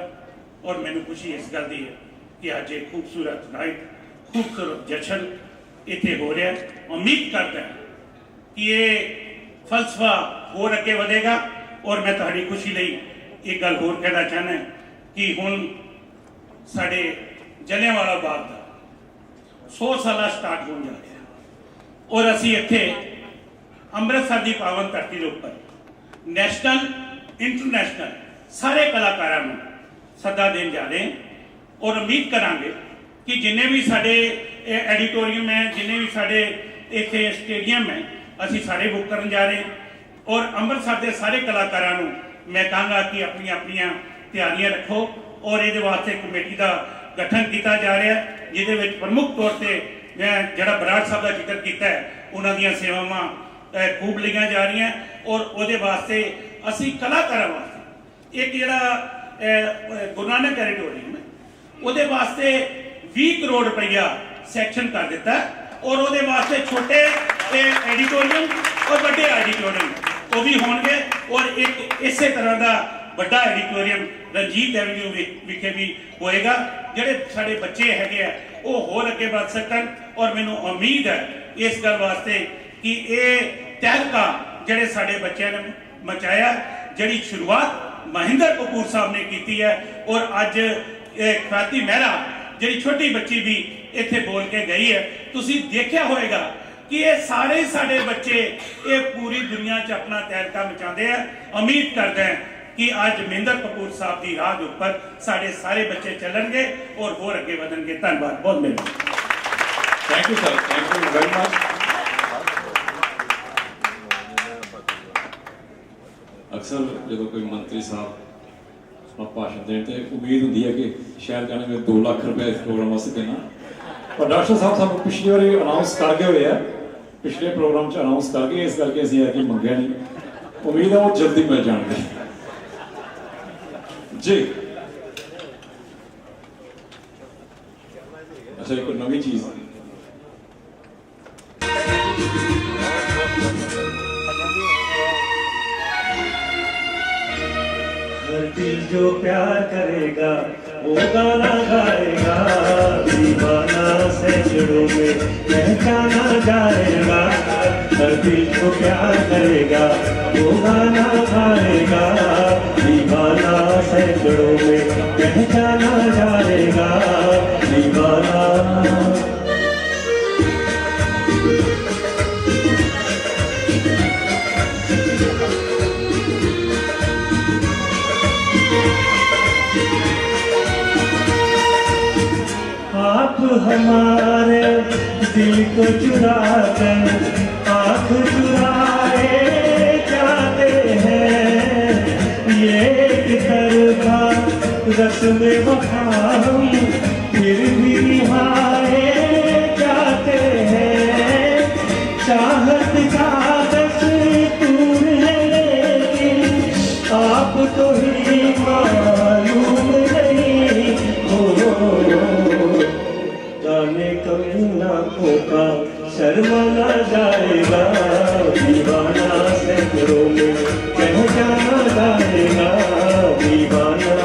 और मैनूं खुशी इस गल की है कि अज एक खूबसूरत नाइट, खूबसूरत जशन इत्थे हो रहा है। उम्मीद करता है कि ये फलसफा होर अगे बढ़ेगा और मैं तुहाडी खुशी लई एक गल होर कहना चाहना कि हुण साडे जलियांवाला बाग दा 100 साला स्टार्ट होने जा रहा और असीं इत्थे अमृतसर की पावन धरती के उपर नैशनल इंटरनैशनल सारे कलाकारों को सदा देन जा रहे हैं और उम्मीद करांगे कि जिन्हें भी साडे एडिटोरियम है, जिन्हें भी साडे इत्थे स्टेडियम है, असीं सारे बुक करन जा रहे हैं और अमृतसर के सारे कलाकारों को मैं कहूँगा कि अपनी अपनी तैयारियां रखो और ये वास्ते कमेटी का गठन किया जा रहा है जिहदे विच प्रमुख तौर पर मैं जिहड़ा बराड़ साहब का जिक्र किया है उन्हां दीयां सेवावां खूब लिखियां जा रही हैं और उहदे वास्ते असीं कलाकारां वास्ते एक जिहड़ा गुरु नानक एडिटोरियम है उहदे वास्ते 20 करोड़ रुपया सैक्शन कर दिता और उहदे वास्ते छोटे एडिटोरियम और बड़े एडिटोरियम वो भी होंगे और एक इस तरह का बड़ा एडिटोरियम रंजीत एवेन्यू विखे भी होएगा जिहड़े साडे बच्चे हैगे वो होर अगे बढ़ सकन। और मैनूं उम्मीद है इस गल वास्ते कि ये तहलका जिहड़े साडे बच्चों ने मचाया, जिहड़ी शुरुआत महेंद्र कपूर साहब ने की है और अज ख्याति मेहरा जी छोटी बच्ची भी इत्थे बोल के गई है। तुसीं देखिया होएगा कि ये सारे साडे बच्चे ये पूरी दुनिया च अपना तहलका मचाते हैं। उम्मीद करते हैं कि अज महेंद्र कपूर साहब की राह के उपर साडे सारे बच्चे चलणगे और होर अगे वधणगे। धन्यवाद, बहुत मेहरबानी। Thank you sir, thank you very much. अक्सर जो कोई मंत्री साहब भाषण देने तो उम्मीद होंगी है कि शायद कहने में 2 लाख रुपए इस प्रोग्राम वास्ते देना, पर डॉक्टर साहब सानू पिछली बार अनाउंस कर गए हुए हैं, पिछले प्रोग्राम च अनाउंस करके इस करके असं है कि मंगया नहीं। उम्मीद है वो जल्दी मिल जाएंगे जी। अच्छा, एक नवी चीज दिल जो प्यार करेगा वो गाना गाएगा, दीवाना सैकड़ों में पहचाना जाएगा। हर दिल जो प्यार करेगा वो गाना गाएगा, दीवाना सैकड़ों में पहचाना जाएगा, दीवाना। आप हमारे दिल को चुरा कर आँख चुराए जाते हैं, ये एक तरफा रस्म वफा हम फिर भी निभाए जाते हैं। चाहत का दस्तूर है लेकिन आप तो ही मालूम नहीं हो, जाने कभी नाकों का शर्माना जाएगा, दीवाना सैकड़ों में पहचाना जाएगा, दीवाना।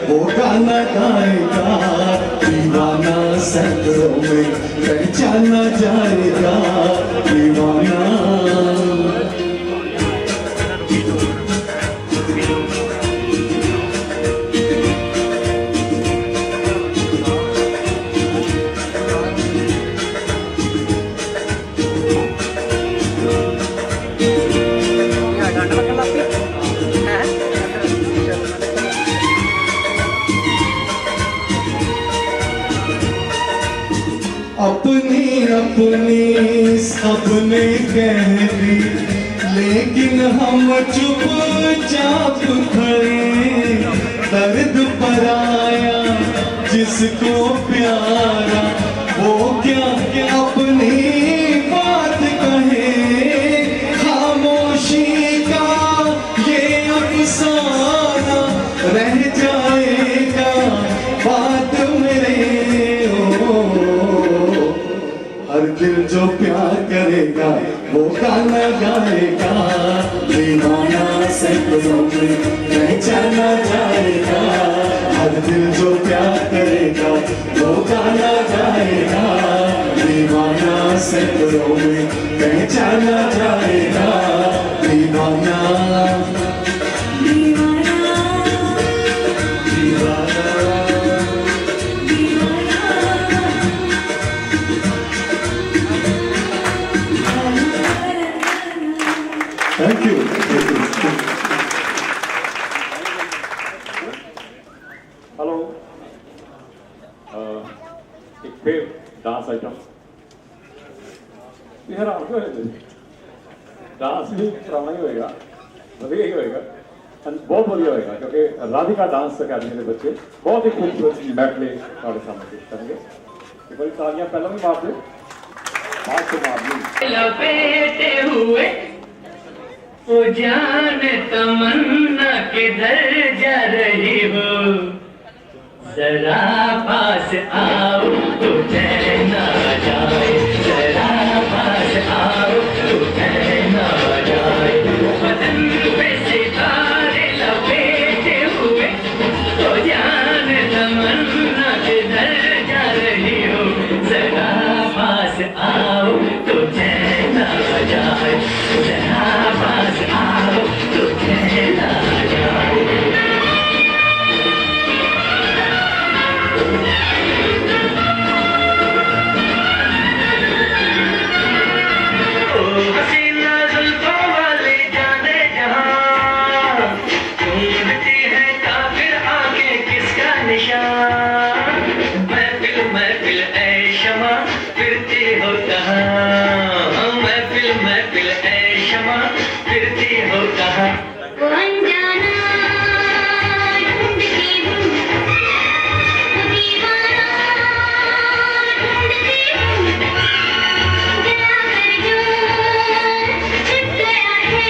वो गाना गाएगा, दीवाना सैकड़ों में पहचाना जाएगा, दीवाना। अपनी सबने कह दी लेकिन हम चुपचाप खड़े, दर्द पर आया जिसको प्यारा वो क्या अपनी बात कहे, खामोशी का ये अफसाना रह जाएगा बात मेरे। हर दिल जो प्यार करेगा वो गाना गाएगा, दीवाना सैकड़ों में पहचाना जाएगा। हर दिल जो प्यार करेगा वो गाना गाएगा, दीवाना सैकड़ों में पहचाना जाएगा, दीवाना। Thank you. हेलो, एक फिर डांस आइटम हैरान क्यों है? डांस भी पुराना ही होएगा, वधिया ही होएगा, बहुत वधिया होएगा क्योंकि राधिका डांस अकेडमी के बच्चे बहुत ही खूबसूरत मैडले हमारे सामने पेश करेंगे। एक बार तालियां पहले भी मार दो, बाद से मार दी। लपेटे हुए ओ जान तमन्ना किधर जा रही हो, जरा पास आओ तो चैन आ जाए, जरा पास आओ तो चैन आ जाए। बदन पे सितारे लपेटे हुए, ओ जान तमन्ना किधर जा रही हो, जरा पास आओ तो चैन आ जाए, जरा पास आओ तो चैन आ जाए। हसीना जुल्फों वाली जाने जहां, ढूंढती है काफिर आगे किसका निशान। महफिल महफिल ऐ शमा फिरती हो कहाँ, महफिल महफिल ऐ शमा फिरती हो कहाँ। वो अनजाना ढूंढती हूँ, वो दीवाना ढूंढती हूँ, गया कर जो छिप गया है,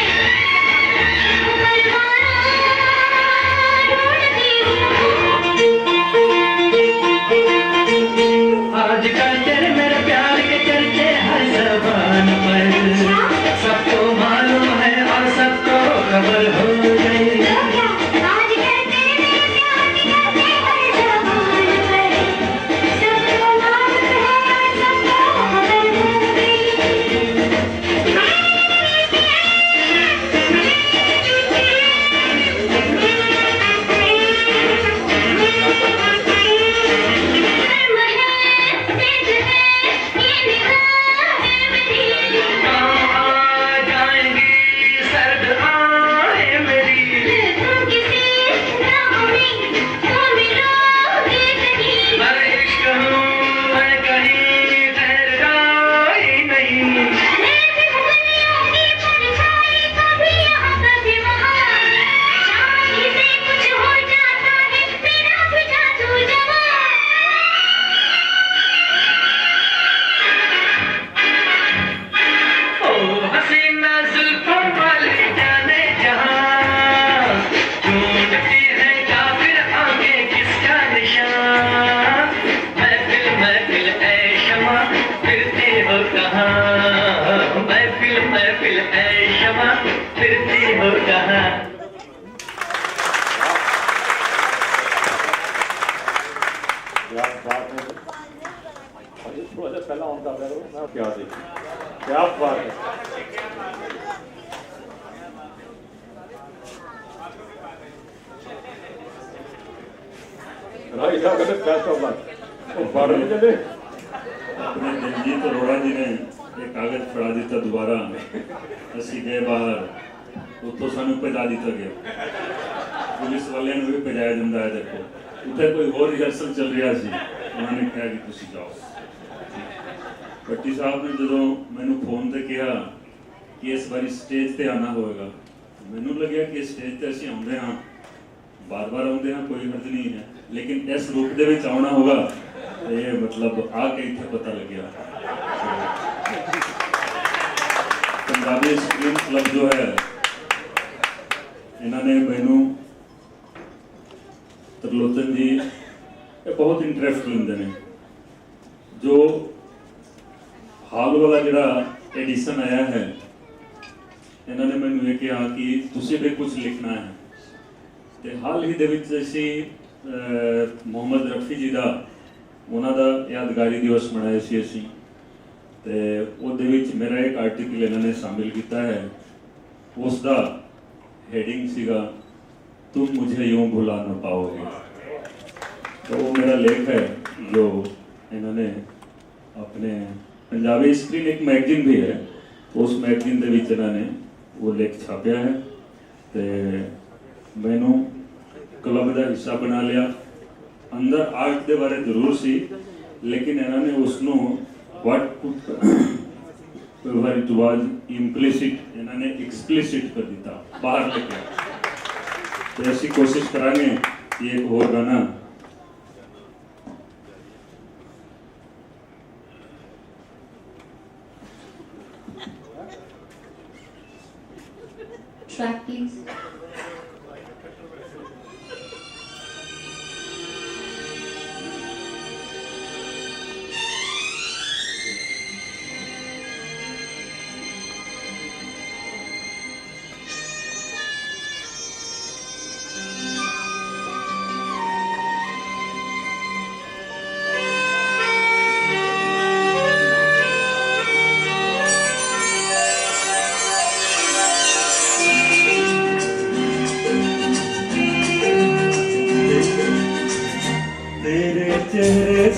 वो परवाना ढूंढती हूँ। आजकल तेरे मेरे प्यार के चर्चे हर ज़बान पर, सबको मालूम है और सबको खबर हो गई। आजकल तेरे मेरे प्यार के चर्चे हर ज़बान पर, सबको मालूम है और सबको खबर हो क्या बात है। अपने दिलजीत अरोड़ा जी ने एक कागज फड़ा दिता दोबारा, असी गए बाहर, उतो सानू भजा दिता गया, पुलिस वाले भी भजाया जाता है। देखो उत्थे कोई और रिहर्सल चल रहा सी, उन्होंने कहा कि तुसी जाओ। भट्टी साहब ने जो मैनू फोन पर कहा कि इस बारी स्टेज पर आना होगा, मैनू लगे कि स्टेज पर असीं आउंदे हाँ, बार बार आउंदे हाँ, कोई हर्ज नहीं है, लेकिन इस रूप दे विच आउणा होगा, ये मतलब आके इत्थे पता लग्या। पंजाबी स्क्रीन क्लब जो है, इन्होंने मैनू तरलोचन जी बहुत इंटरेस्ट लेंदे ने। जो हाल वाला जिहड़ा एडिशन आया है, इन्होंने मैनू ये कहा कि तुसीं भी कुछ लिखना है। तो हाल ही दे विच असीं मोहम्मद रफी जी का उन्हों का यादगारी दिवस मनाया सी असीं, ते उहदे विच मेरा एक आर्टिकल इन्होंने शामिल किया है, उसका हेडिंग सीगा तुम मुझे यूं भुला ना पाओगे। तो वो मेरा लेख है जो इन्होंने अपने पंजाबी स्क्रीन एक मैगजीन भी है, उस मैगजीन के विच इन्होंने वो लेख छापया है। तो मैनू क्लब का हिस्सा बना लिया। अंदर आर्ट के बारे जरूर सी, लेकिन इन्होंने उसनू व्हाट इट वाज इम्प्लिसिट इन्होंने एक्सप्लिसिट कर दिता, बाहर लेके। तो ऐसी कोशिश करांगे कि एक और गाना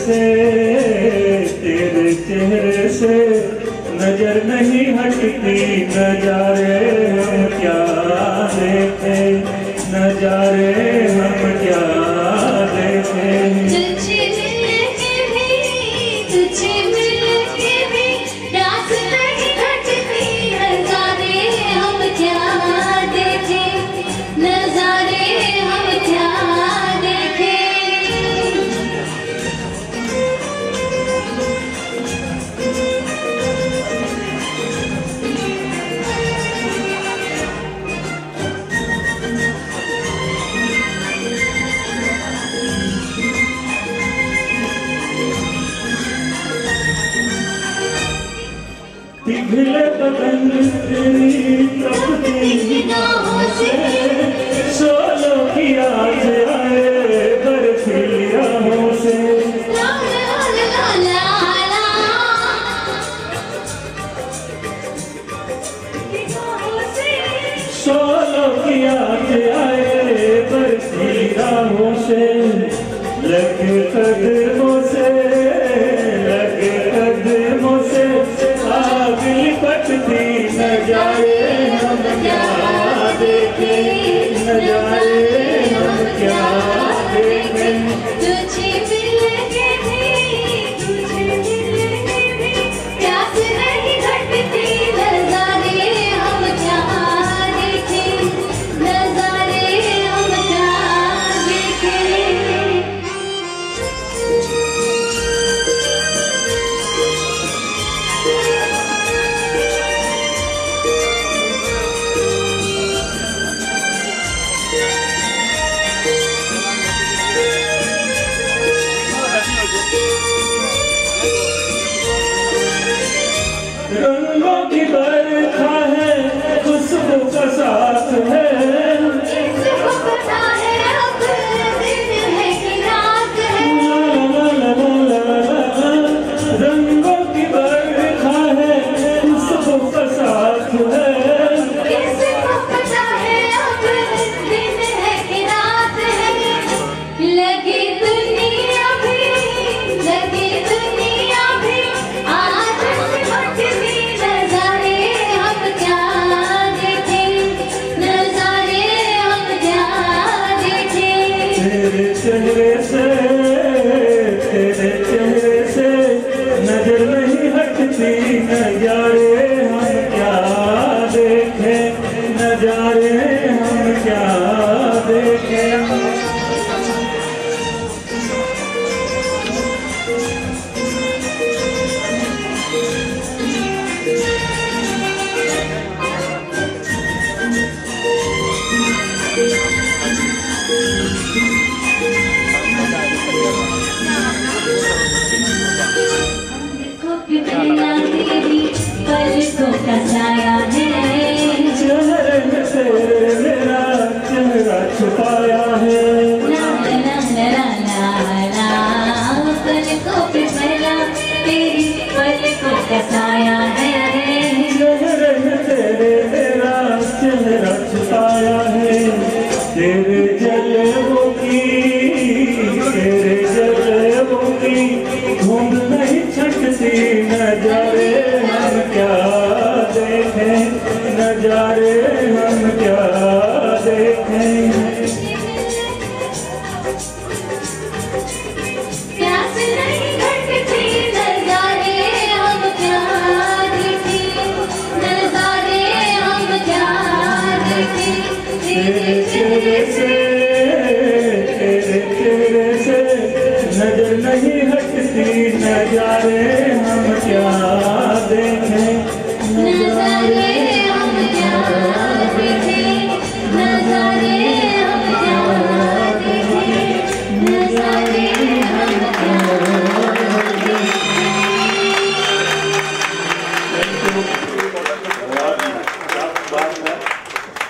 से तेरे चेहरे से नजर नहीं हटती नजारे हम क्या देखे नजारे हम क्या देखे तुझे मिलके भी प्यास नहीं घटती नजारे हम क्या देखे नजारे हम क्या देखे पिघले बदन तेरी तपती निगाहों से सोलो की याद आए बर्फीली राहों से ला ला ला ला ला निगाहों से सोलो की याद आए बर्फीली राहों से लगे कदमों से आग लिपटती नजारे हम क्या देखे नजारे हम क्या देखे तुझे मिलके भी प्यास नहीं घटती नजारे हम क्या देखे नजारे हम क्या देखे रंगों की बरखा है खुशबू का साथ है किसको पता है अब दिन है कि रात है रंगों की बरखा है खुशबू का साथ है किसको पता है अब दिन है कि रात है लगी दुनिया भी आज सिमटती नजारे हम क्या देखे नजारे हम क्या देखे तेरे चेहरे से नजर नहीं हटती नजारे हम क्या देखे नजारे हम क्या देखे पलकों का साया है चेहरे में तेरे मेरा चेहरा छुपाया है ला ला ला ला ला पलकों पे पला तेरी पलकों का साया है चेहरे में तेरे मेरा चेहरा छुपाया है तेरे जलवों की धुंध नहीं छटती नजारे हम क्या देखें नजारे हम क्या देखें प्यास नहीं घटती नजारे हम क्या देखे नजारे हम क्या देखे तेरे चेहरे से नजर नहीं हटती नजारे हम क्या देखें नजारे हम क्या देखे नजारे हम क्या देखे नजारे हम क्या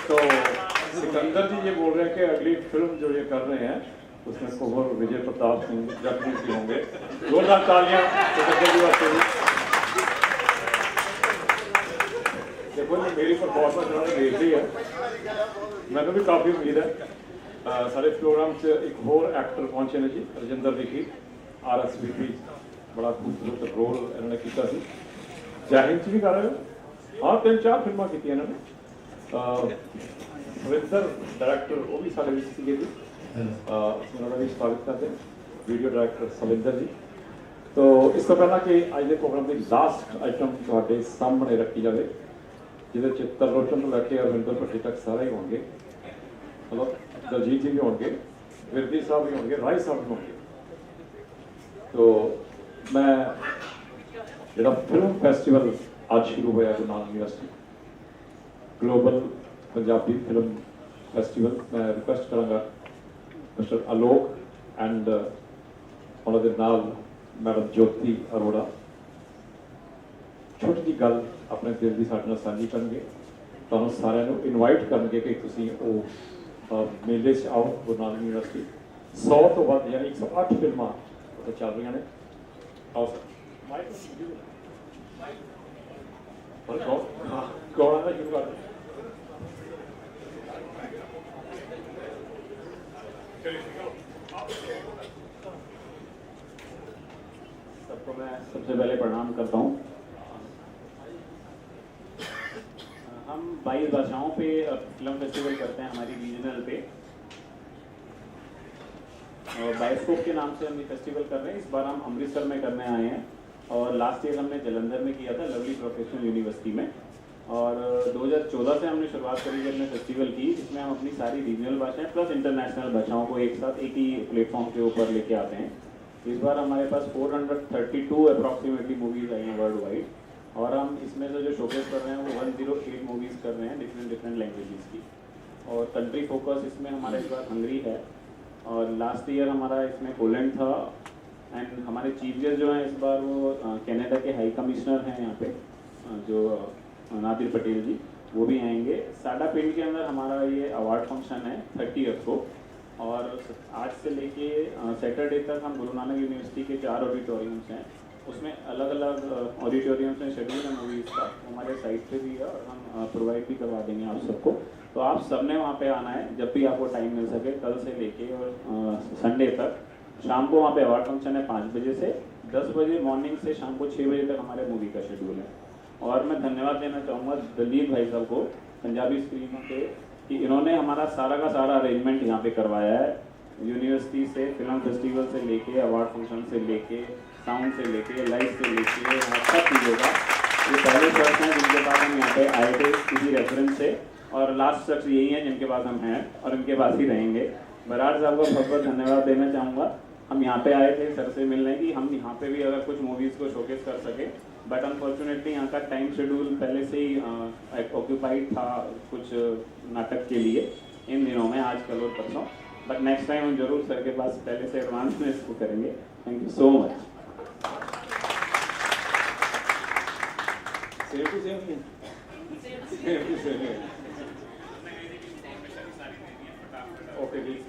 तो सिकंदर जी ये बोल रहे हैं कि अगली फिल्म जो ये कर रहे हैं उसमें कुंवर विजय प्रताप सिंह जख्मी जी होंगे जोरदार तालियां सिकंदर जी वास्ते भी देखो जी मेरी परफॉर्मेंस उन्होंने देख ली है मैंने भी काफ़ी उम्मीद है सारे प्रोग्राम से एक होर एक्टर पहुंचे ने जी रजिंदर लिखी RSV भी बड़ा खूबसूरत रोल इन्होंने किया सी। जय हिंद च भी कर रहे हो। हाँ 3-4 फिल्मां कीतियां इन्होंने। सविंदर डायरैक्टर वो भी साढ़े विच सीगे जी। उन्होंने भी स्वागत करते हैं वीडियो डायरैक्टर सविंदर जी। तो इस तो पहला कि अज के प्रोग्राम की लास्ट आइटम तुहाडे सामने रखी जाए जिहदे च तरलोचन तो लैके अरविंदर भट्टी तक सारे ही होंगे, मतलब दलजीत जी भी होंगे, विरदी साहब भी होंगे, राय साहब भी होंगे। तो मैं जो फिल्म फेस्टिवल आज शुरू होया Guru Nanak university global Punjabi film festival, मैं रिक्वेस्ट करांगा मिस्टर आलोक एंड उन्होंने नाल मैडम ज्योति अरोड़ा छोटी जी गल अपने दिल की साढ़े साझी करेंगे, तुहानू सारिਆਂ ਨੂੰ इनवाइट करेंगे कि तुसीं मेले च आओ। गुरु नानक यूनिवर्सिटी 100 तो वध यानी 108 फिल्मां उत्थे चल रही ने। आओ कौन का शुरू कर सबको मैं सबसे पहले प्रणाम करता हूँ। हम 22 भाषाओं पे फिल्म फेस्टिवल करते हैं हमारी रीजनल पे, और बायोस्कोप के नाम से हम ये फेस्टिवल कर रहे हैं। इस बार हम अमृतसर में करने आए हैं और लास्ट ईयर हमने जलंधर में किया था लवली प्रोफेशनल यूनिवर्सिटी में, और 2014 से हमने शुरुआत करी जब हमने फेस्टिवल की, जिसमें हम अपनी सारी रीजनल भाषाएं प्लस इंटरनेशनल भाषाओं को एक साथ एक ही प्लेटफॉर्म के ऊपर लेके आते हैं। इस बार हमारे पास 432 अप्रॉक्सीमेटली मूवीज़ आई हैं वर्ल्ड वाइड, और हम इसमें से जो शोकेस कर रहे हैं वो 108 मूवीज़ कर रहे हैं डिफरेंट लैंग्वेजेस की। और कंट्री फोकस इसमें हमारा इस बार हंगरी है, और लास्ट ईयर हमारा इसमें पोलैंड था। एंड हमारे चीफ गेस्ट जो हैं इस बार वो कनाडा के हाई कमिश्नर हैं यहाँ पे, जो नादिर पटेल जी, वो भी आएंगे। साडा पिंड के अंदर हमारा ये अवार्ड फंक्शन है 30th को, और आज से लेके सैटरडे तक हम गुरु नानक यूनिवर्सिटी के 4 ऑडिटोरियम्स हैं, उसमें अलग अलग ऑडिटोरियम्स में शेड्यूल है मूवीज़ का, हमारे साइट पे भी है और हम प्रोवाइड भी करवा देंगे आप सबको। तो आप सबने वहाँ पे आना है जब भी आपको टाइम मिल सके, कल से लेके और संडे तक। शाम को वहाँ पे अवार्ड फंक्शन है 5 बजे से 10 बजे, मॉर्निंग से शाम को 6 बजे तक हमारे मूवी का शेड्यूल है। और मैं धन्यवाद देना चाहूँगा दलील भाई साहब को पंजाबी स्क्रीनों पे कि इन्होंने हमारा सारा का सारा अरेंजमेंट यहाँ पे करवाया है, यूनिवर्सिटी से, फिल्म फेस्टिवल से लेके, अवार्ड फंक्शन से लेके, साउंड से लेके, लाइट से लेके, सब चीज़ों का। ये पहले शख्स हैं जिनके पास हम यहाँ पे आए थे किसी रेफरेंस से, और लास्ट शख्स यही हैं जिनके पास हम हैं और इनके पास ही रहेंगे। बराड़ साहब को बहुत बहुत धन्यवाद देना चाहूँगा। हम यहाँ पे आए थे सर से मिलने की, हम यहाँ पे भी अगर कुछ मूवीज़ को शोकेस कर सके, बट अनफॉर्चुनेटली यहाँ का टाइम शेड्यूल पहले से ही ऑक्यूपाइड था कुछ नाटक के लिए इन दिनों में, आज कल और परसों। बट नेक्स्ट टाइम हम जरूर सर के पास पहले से एडवांस में इसको करेंगे। Thank you so much. Okay, please.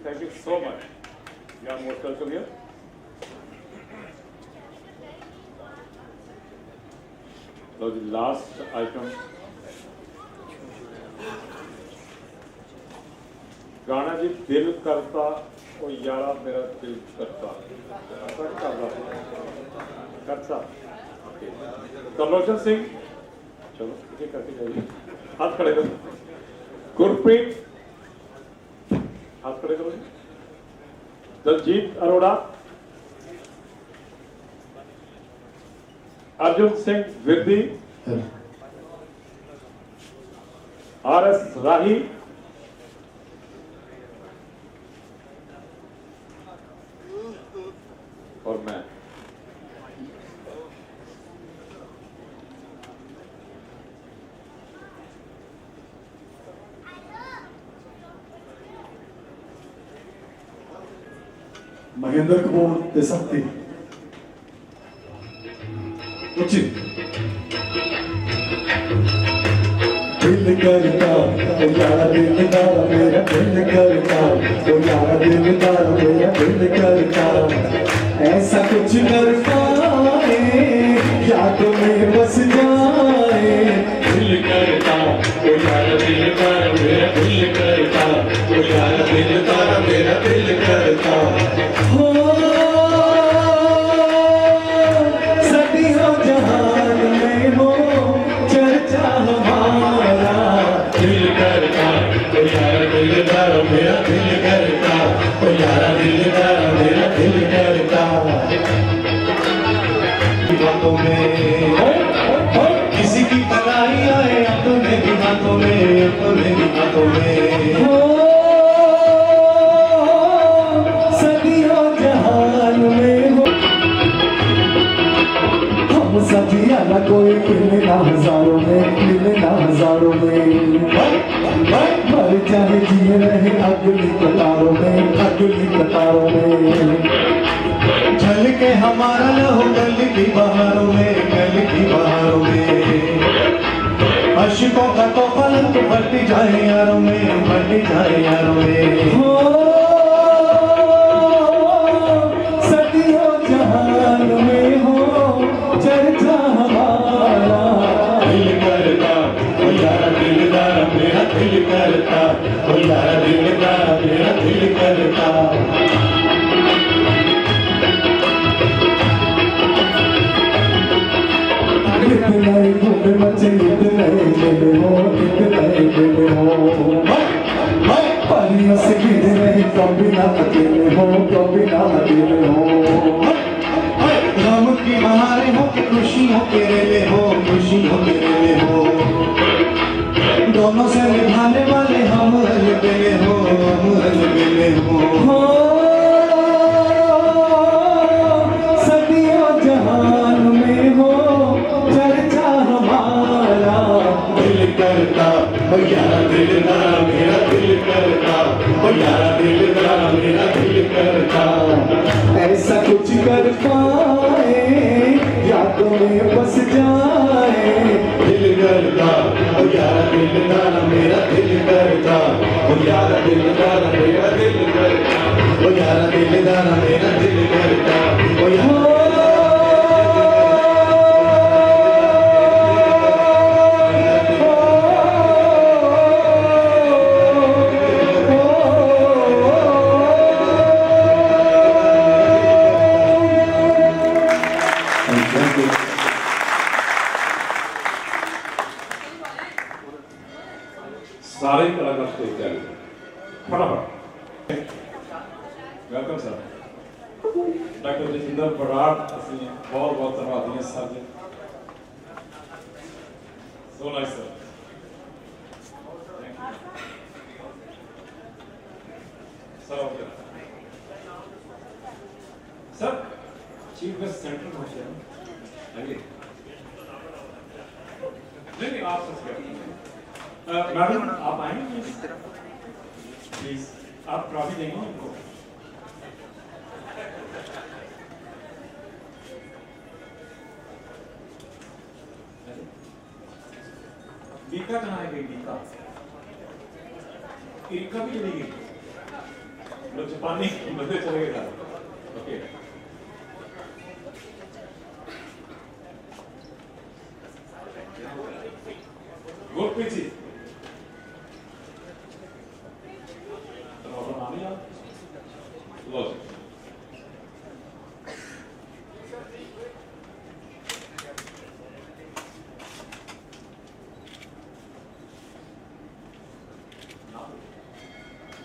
Thank you so much. You are most welcome here. Now the last item. गाना जी दिल करता ओ यारा मेरा दिल करता करता तरलोचन सिंह, चलो ये करके जाइए, हाथ खड़े करो। गुरप्रीत, हाथ खड़े करो। दलजीत अरोड़ा, अर्जुन सिंह विरदी, RS राही, और मैं। महेंद्र कपूर देशभक्ति उचित। दिल करता ओ यारा दिलदार मेरा दिल करता, ओ यारा दिलदार मेरा दिल करता, ऐसा कुछ कर पाए यादों में बस जाए। दिल करता ओ यारा दिलदार मेरा दिल करता, ओ यारा दिलदार मेरा दिल करता। हो दिल करता, ओ यारा दिलदार मेरा दिल करता। बातों में किसी की पराई आए अपने भी हाथों में, अपने भी हाथों में। सदियों जहान में हो हम सदिया न कोई मिलना हजारों में, मिलना हजारों में। मर चाहे जिए रहे अगली कतारों में, अगली कतारों में। झल के हमारा न हो गल की बहारों में, गल की बहारों में। अशकों का तो फलन तो बढ़ती जाए यारों में, बढ़ती जाए यारों में। हो सदियों जहान में हो चर्चा हमारा दिल करता, ओ यारा दिलदार मेरा दिल करता, ओ यारा दिलदार मेरा दिल करता। इतना ही घूमे मचे, इतना ही मिले हो, इतना ही मिले हो। परियों से गिरे नहीं, कभी ना अकेले हो, कभी ना अकेले हो। गम की बहारें हो कि खुशियों के रेले हो, खुशियों के रेले हो। दोनों से निभाने वाले हम अलबेले हो, हम अलबेले हो। सदियों जहान में हो चर्चा हमारा दिल करता, ओ यारा दिलदार मेरा दिल करता, ओ यारा दिलदार मेरा दिल करता। ऐसा कुछ कर पाए यादों में बस जाए दिल करता, ओ यारा दिलदार मेरा दिल करता, ओ यारा दिलदार मेरा दिल करता, ओ यारा दिलदार मेरा दिल करता, ओ यारा सारे कलाकार स्टेज पे आ गए फटाफट। Welcome sir doctor Jasinder Brar, ਅਸੀਂ बहुत बहुत धन्यवाद हैं sir ji. So nice sir. Sir okay sir chief guest centre पहुंचे हैं आइए। नहीं आप मैडम आप आएंगे प्लीज, आप ट्रॉफी देंगे उनको। बीका कहाँ है गई? बीका इनका भी चली गई, लोग जापानी बंदे चले गए। ओके गुरप्रीत जी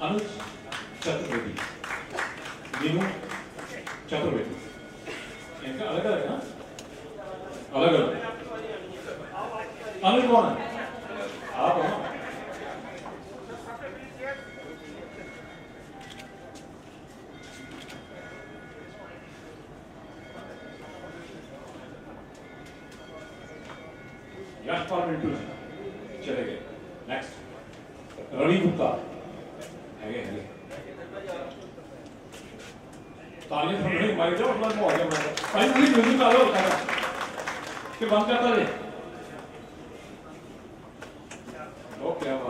अनुज चतुर्वेदी, मीनू चतुर्वेदी, इनका अलग अलग है ना, अलग अलग। अनुज कौन है? आप हो ना? यशपाल मिंटू चले गए। नेक्स्ट रवि गुप्ता है। ताली थोड़ी मारी जाओ, मतलब हो गया मैं भाई पूरी म्यूजिक डालो होता है कि बंद करता रहे। ओके अब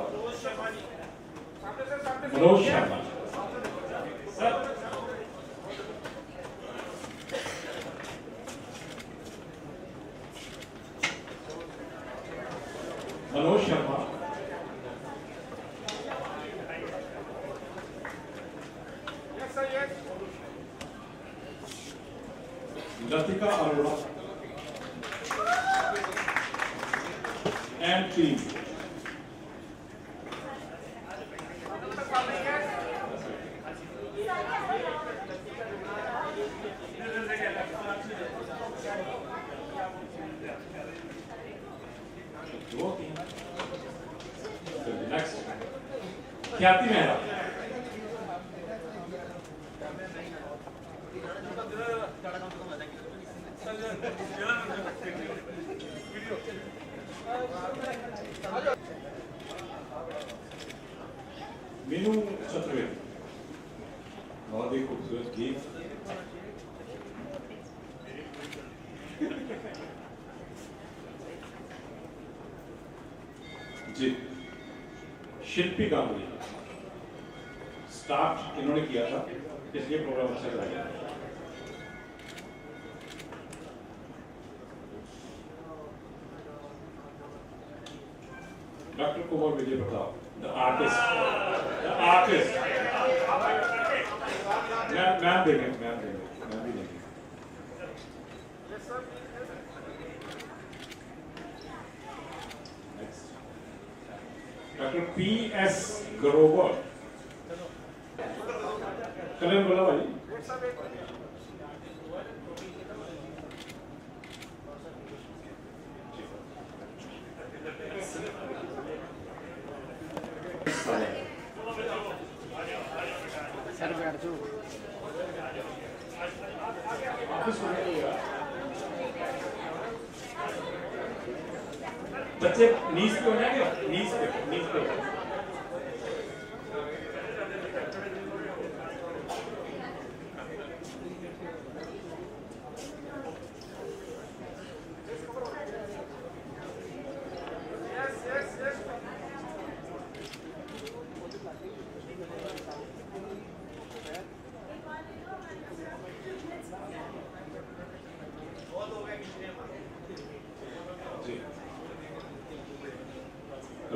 Manoj Sharma sir. Manoj Sharma Latika Arora and team ख्याति मेहरा, मीनू चतुर्वेदी, बहुत ही खूबसूरत गीत। जी, शिल्पी गांगुली, स्टार्ट इन्होंने किया था, इसलिए प्रोग्राम अच्छा चला गया। Doctor Kumar Vijay Pratap, the artist, the artist. Ma'am देंगे, मैम देंगे, मैम भी देंगे। Doctor PS. ग्रोवर, कल्याण बोला भाई। सर बैठ जाओ। बच्चे नीज पे हो जाएंगे, नीज पे।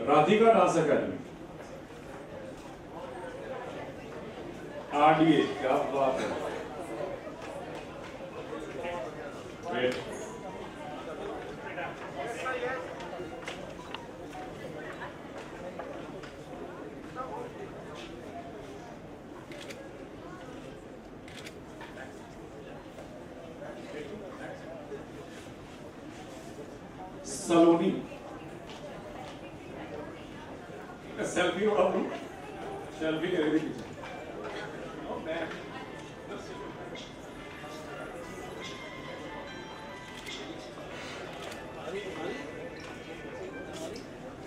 राधिका डांस अकेडमी, आरडीए, क्या बात है। ग्रेट। सलोनी, सेल्फी उड़ा लूं, सेल्फी ले रही पीछे।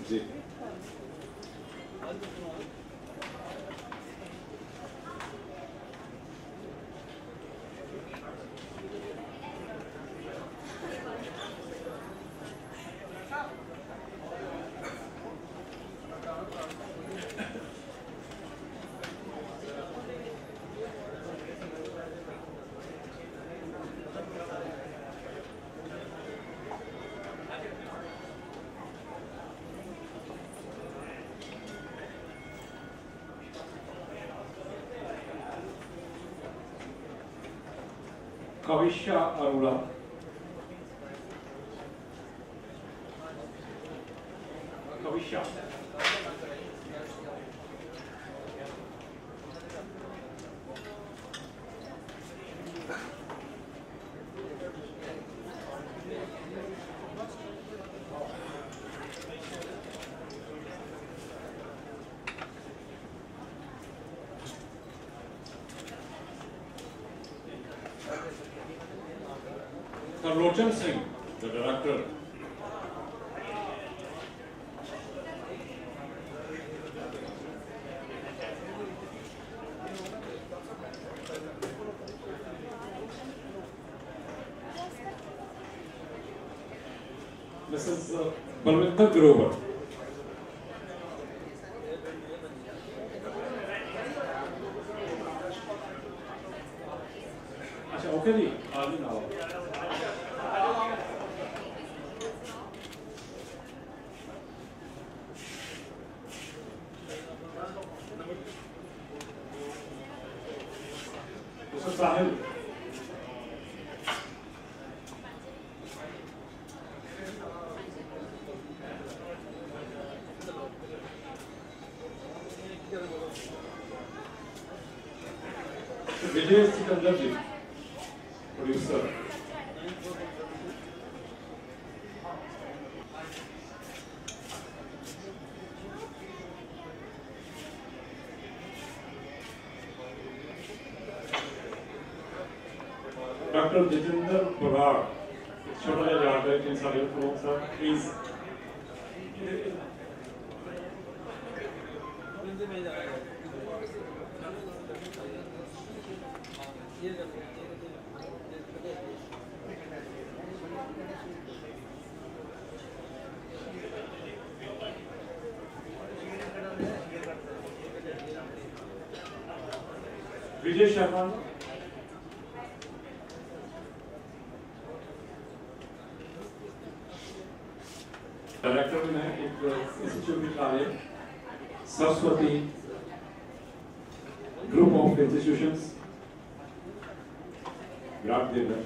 जी, Kavisha Arora, Kavisha, Karlochan Singh, the director. Mrs. Balwinta Grover. अच्छा, ओके जी, आगे ना आओ। साहिल, विजय सिकंदर जी, प्रोड्यूसर। डॉक्टर जितेंद्र बराड़ छोटा जिहा याद है कि सारे लोग sir please Vijay Sharma director में एक इंस्टीट्यूट का है सरस्वती ग्रुप ऑफ इंस्टीट्यूशंस ग्राफ दे रहे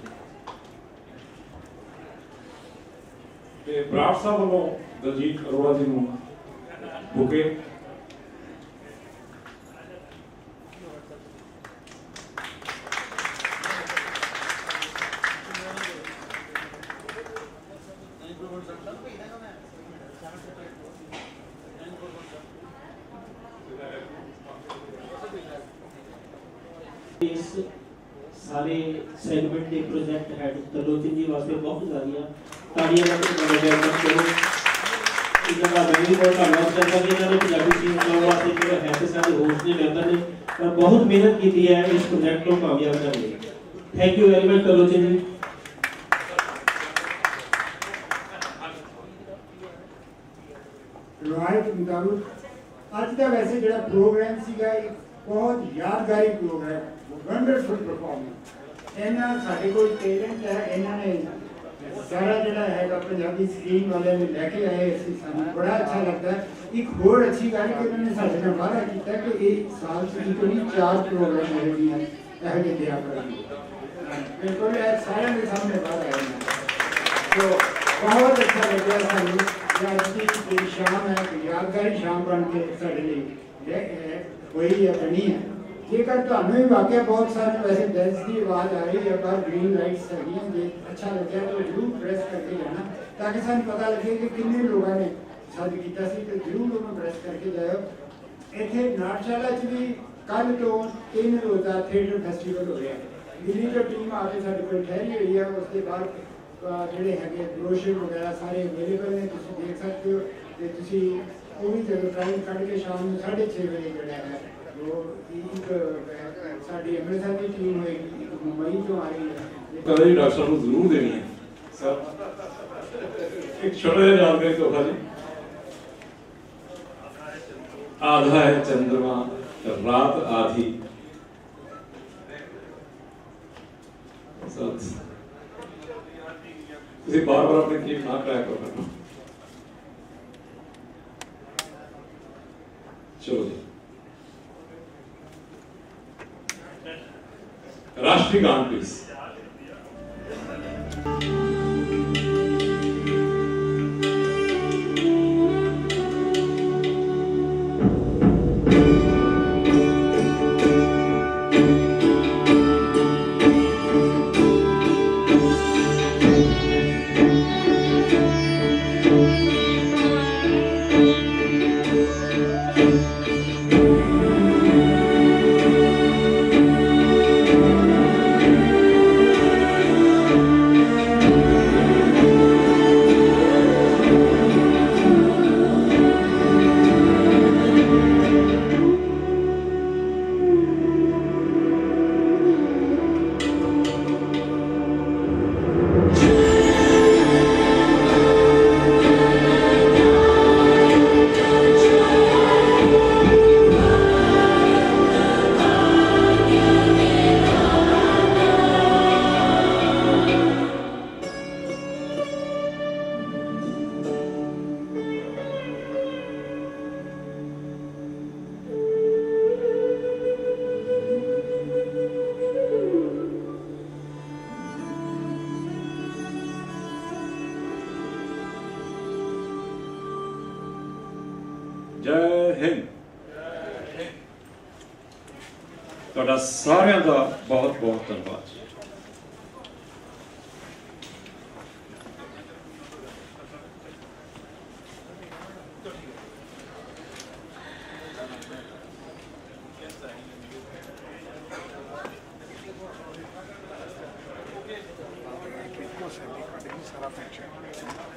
ਤੇ ਬਰਾੜ ਸਾਹਿਬ ਵੱਲੋਂ ਦਲਜੀਤ ਅਰੋੜਾ ਜੀ ਨੂੰ ਬੁਕੇ इस सारे सेगमेंट के प्रोजेक्ट हेड तरलोचन जी वास्ते बहुत सारियां तालियां लगाकर करो इनका मैं भी बहुत धन्यवाद करता कि इन्होंने पंजाबी टीम क्लब वास्ते जो है तो सारे होस्ट ने लेकर ने और बहुत मेहनत की है इस प्रोजेक्ट को कामयाब करने में। Thank you very much Tarlochan ji. रिवायत मुताबिक आज का वैसे जो प्रोग्राम सीगा एक बहुत यादगारी प्रोग्राम वंडरफुल परफॉर्मेंस इन्ना साडे कोल टैलेंट है इन्होंने सारा जो है पंजाबी स्क्रीन वाले ने लेके आए सानू बड़ा अच्छा लगता है। एक होर अच्छी गल कि उन्होंने साडे नाल वादा कीता कि एक साल च कोई 4 प्रोग्राम होएगी यह जे दिया करेंगे बिल्कुल सारे के सामने वादा है तो बहुत अच्छा लगा सानू आज की शाम है यादगारी शाम बन के साडे लिए हुई है बनी है। जेकर ਤੁਹਾਨੂੰ ਵੀ ਵਾਕਿਆ ਬਹੁਤ ਸਾਰੇ वैसे बेल्स की आवाज आ रही है पर ग्रीन लाइट्स है जे अच्छा लगे तो जरूर प्रेस करके जाना ताकि सानू पता लगे कि कितने लोगों ने साथ कीता सी तो जरूर उन्होंने प्रेस करके जाओ। इत्थे नाटशाला च भी कल तो 3 रोज़ा थिएटर फेस्टिवल हो रहा है। दिल्ली तो टीम आके साडे कोल ठहरी हुई है उसके बाद ਜਿਹੜੇ ਹੈਗੇ ब्रोशर वगैरह सारे अवेलेबल ने ਤੁਸੀਂ देख सकते हो ਤੇ ਤੁਸੀਂ ਉਹ ਵੀ ਜਦੋਂ ਟਾਈਮ ਕੱਢ ਕੇ ਸ਼ਾਮ ਨੂੰ 6:30 ਵਜੇ ਜਿਹੜਾ ਹੈ ਉਹ ਇੱਕ ਸਾਡੀ ਅੰਮ੍ਰਿਤਸਰ ਦੀ ਟੀਮ ਹੋਏਗੀ ਇੱਕ ਮੁੰਬਈ ਤੋਂ ਆ ਰਹੀ ਹੈ कल ही डॉक्टर को जरूर देनी है सर एक छोटा सा जानकारी तोहफा जी आधा है चंद्रमा रात आधी ਤੁਸੀਂ ਬਾਰ-ਬਾਰ ਆਪਣੇ ਕੇਕ ਨਾ ਕਰਾਇਆ ਕਰੋ। ਚਲੋ ਜੀ राष्ट्रीय गान प्लीज। जय हिंद। ਤੁਹਾਡਾ ਸਾਰਿਆਂ ਦਾ ਬਹੁਤ ਬਹੁਤ ਧੰਨਵਾਦ। perfection.